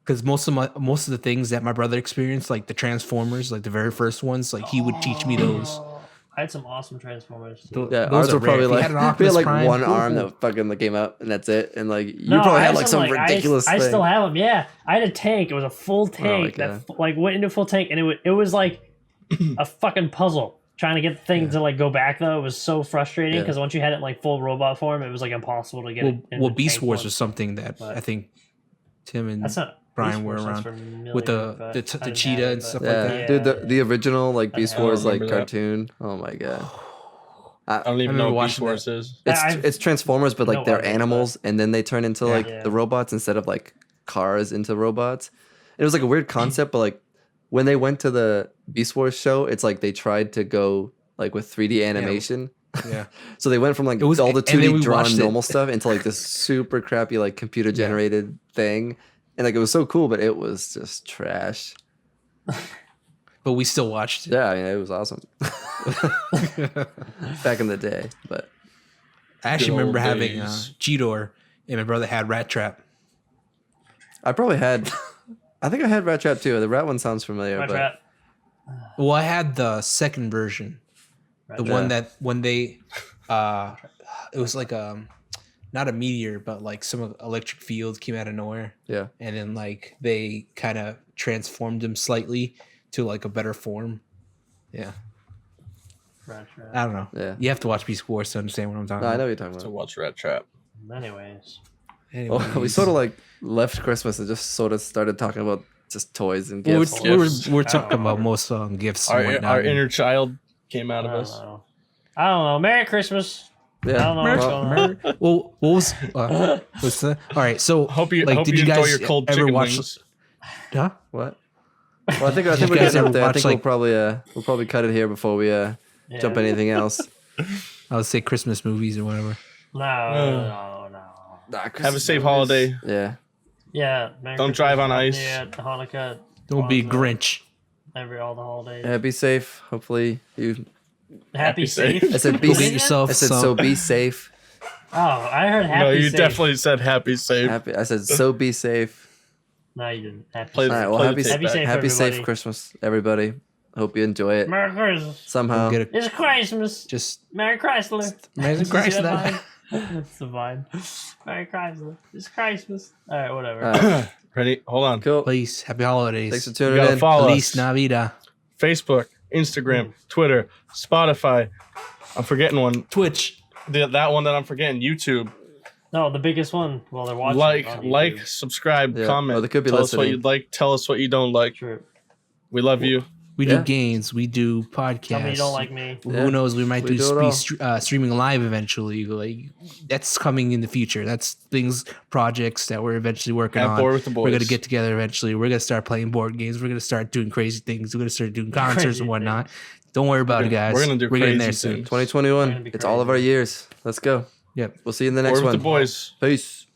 Because most of the things that my brother experienced, like the Transformers, like the very first ones, like he would teach me those. Oh, I had some awesome Transformers. Those- Yeah, those ours are were probably rare. If you like had an we had Optimus like Prime, one cool. arm that fucking like came out, and that's it. And like you No, probably I had like some I- ridiculous I, thing. still have them. Yeah, I had a tank. It was a full tank God. that like went into a full tank, and it was like a fucking puzzle trying to get the thing to like go back. Though it was so frustrating Yeah. because once you had it in like full robot form, it was like impossible to get it. Well, into Beast tank Wars form. was something that But- I think Tim and That's not Brian Beast were Wars, that's around for Million, with but the I didn't cheetah have it, and but- stuff Yeah, like that. dude, the original like Beast I Wars like remember that. cartoon. Oh my god. I don't even I know remember what Beast watching Wars is. It's Transformers, but like no they're idea, animals, and then they turn into Yeah. like Yeah. the robots instead of like cars into robots. It was like a weird concept, but like when they went to the Beast Wars show, it's like they tried to go like with 3D animation. Yeah. So they went from like It was- all the and then 2D we drawn watched it. normal stuff into like this super crappy like computer generated thing, and like it was so cool, but it was just trash. But we still watched it. Yeah, I mean it was awesome back in the day, but I actually Good old remember having days. Cheetor, and my brother had Rat Trap. I probably had. I think I had Rat Trap too. The rat one sounds familiar, Rat but Trap. Well, I had the second version, the one that when they, it was like not a meteor, but like some electric field came out of nowhere. Yeah. And then like they kind of transformed him slightly to like a better form. Yeah. I don't know. Yeah. You have to watch Beast Wars to understand what I'm talking No, I know about. what you're talking To about. watch Rat Trap. Anyways. Well, we sort of like left Christmas and just sort of started talking about just toys and We're, gifts. we're I talking don't about know. most gifts. and Our whatnot. inner child came I out of don't us. know. I don't know. Merry Christmas. Yeah. I don't know what's going on. Well, what was what's that? All right, so Hope you like, hope did you you enjoy guys your cold ever chicken watch? wings. Huh? What? Well, I think you we're guys getting ever up there. I watch, think like- we'll probably cut it here before we jump anything else. I would say Christmas movies or whatever. No. Have a safe holiday. Yeah. Yeah. Merry Don't Christmas, drive on Happy ice. New Year, Hanukkah. Don't be a Kwanzaa, Grinch. all the holidays. Yeah. Be safe. Hopefully you. Happy safe. safe. I said be Go get safe. yourself I said some. so. Be safe. Oh, I heard happy No, you safe. definitely said happy safe. Happy. I said so. Be safe. No, you didn't. Happy Play All safe. right. Well, Play happy, the tape Happy safe, happy safe everybody. Christmas, everybody. Hope you enjoy it Merry Christmas. somehow. Get a, It's Christmas. just Merry Chrysler. Merry Did you see that Chrysler. line? That's the vine. Merry Chrysler. It's Christmas. All right, whatever. All right. Ready? Hold on. Cool. please, happy holidays. Thanks for You tuning gotta in. follow Feliz us. Navidad. Facebook, Instagram, Twitter, Spotify. I'm forgetting one. Twitch. That one that I'm forgetting. YouTube. No, the biggest one. Well, they're watching. Like, on YouTube. like, subscribe, Yeah, comment. or they could be tell us what listening. you'd like. Tell us what you don't like. True. We love you. We Yeah. do games. We do podcasts. Tell me you don't like me. Yeah. Who knows? We might We do do it all. streaming live eventually. Like that's coming in the future. That's projects that we're eventually working Have on. board with the boys. We're gonna get together eventually. We're gonna start playing board games. We're gonna start doing crazy things. We're gonna start doing concerts Crazy and whatnot. Don't worry about it, guys. we're gonna do We're getting crazy there soon. things. 2021. We're gonna be It's all of our crazy. years. Let's go. Yep. We'll see you in the next Board with one. the boys. Peace.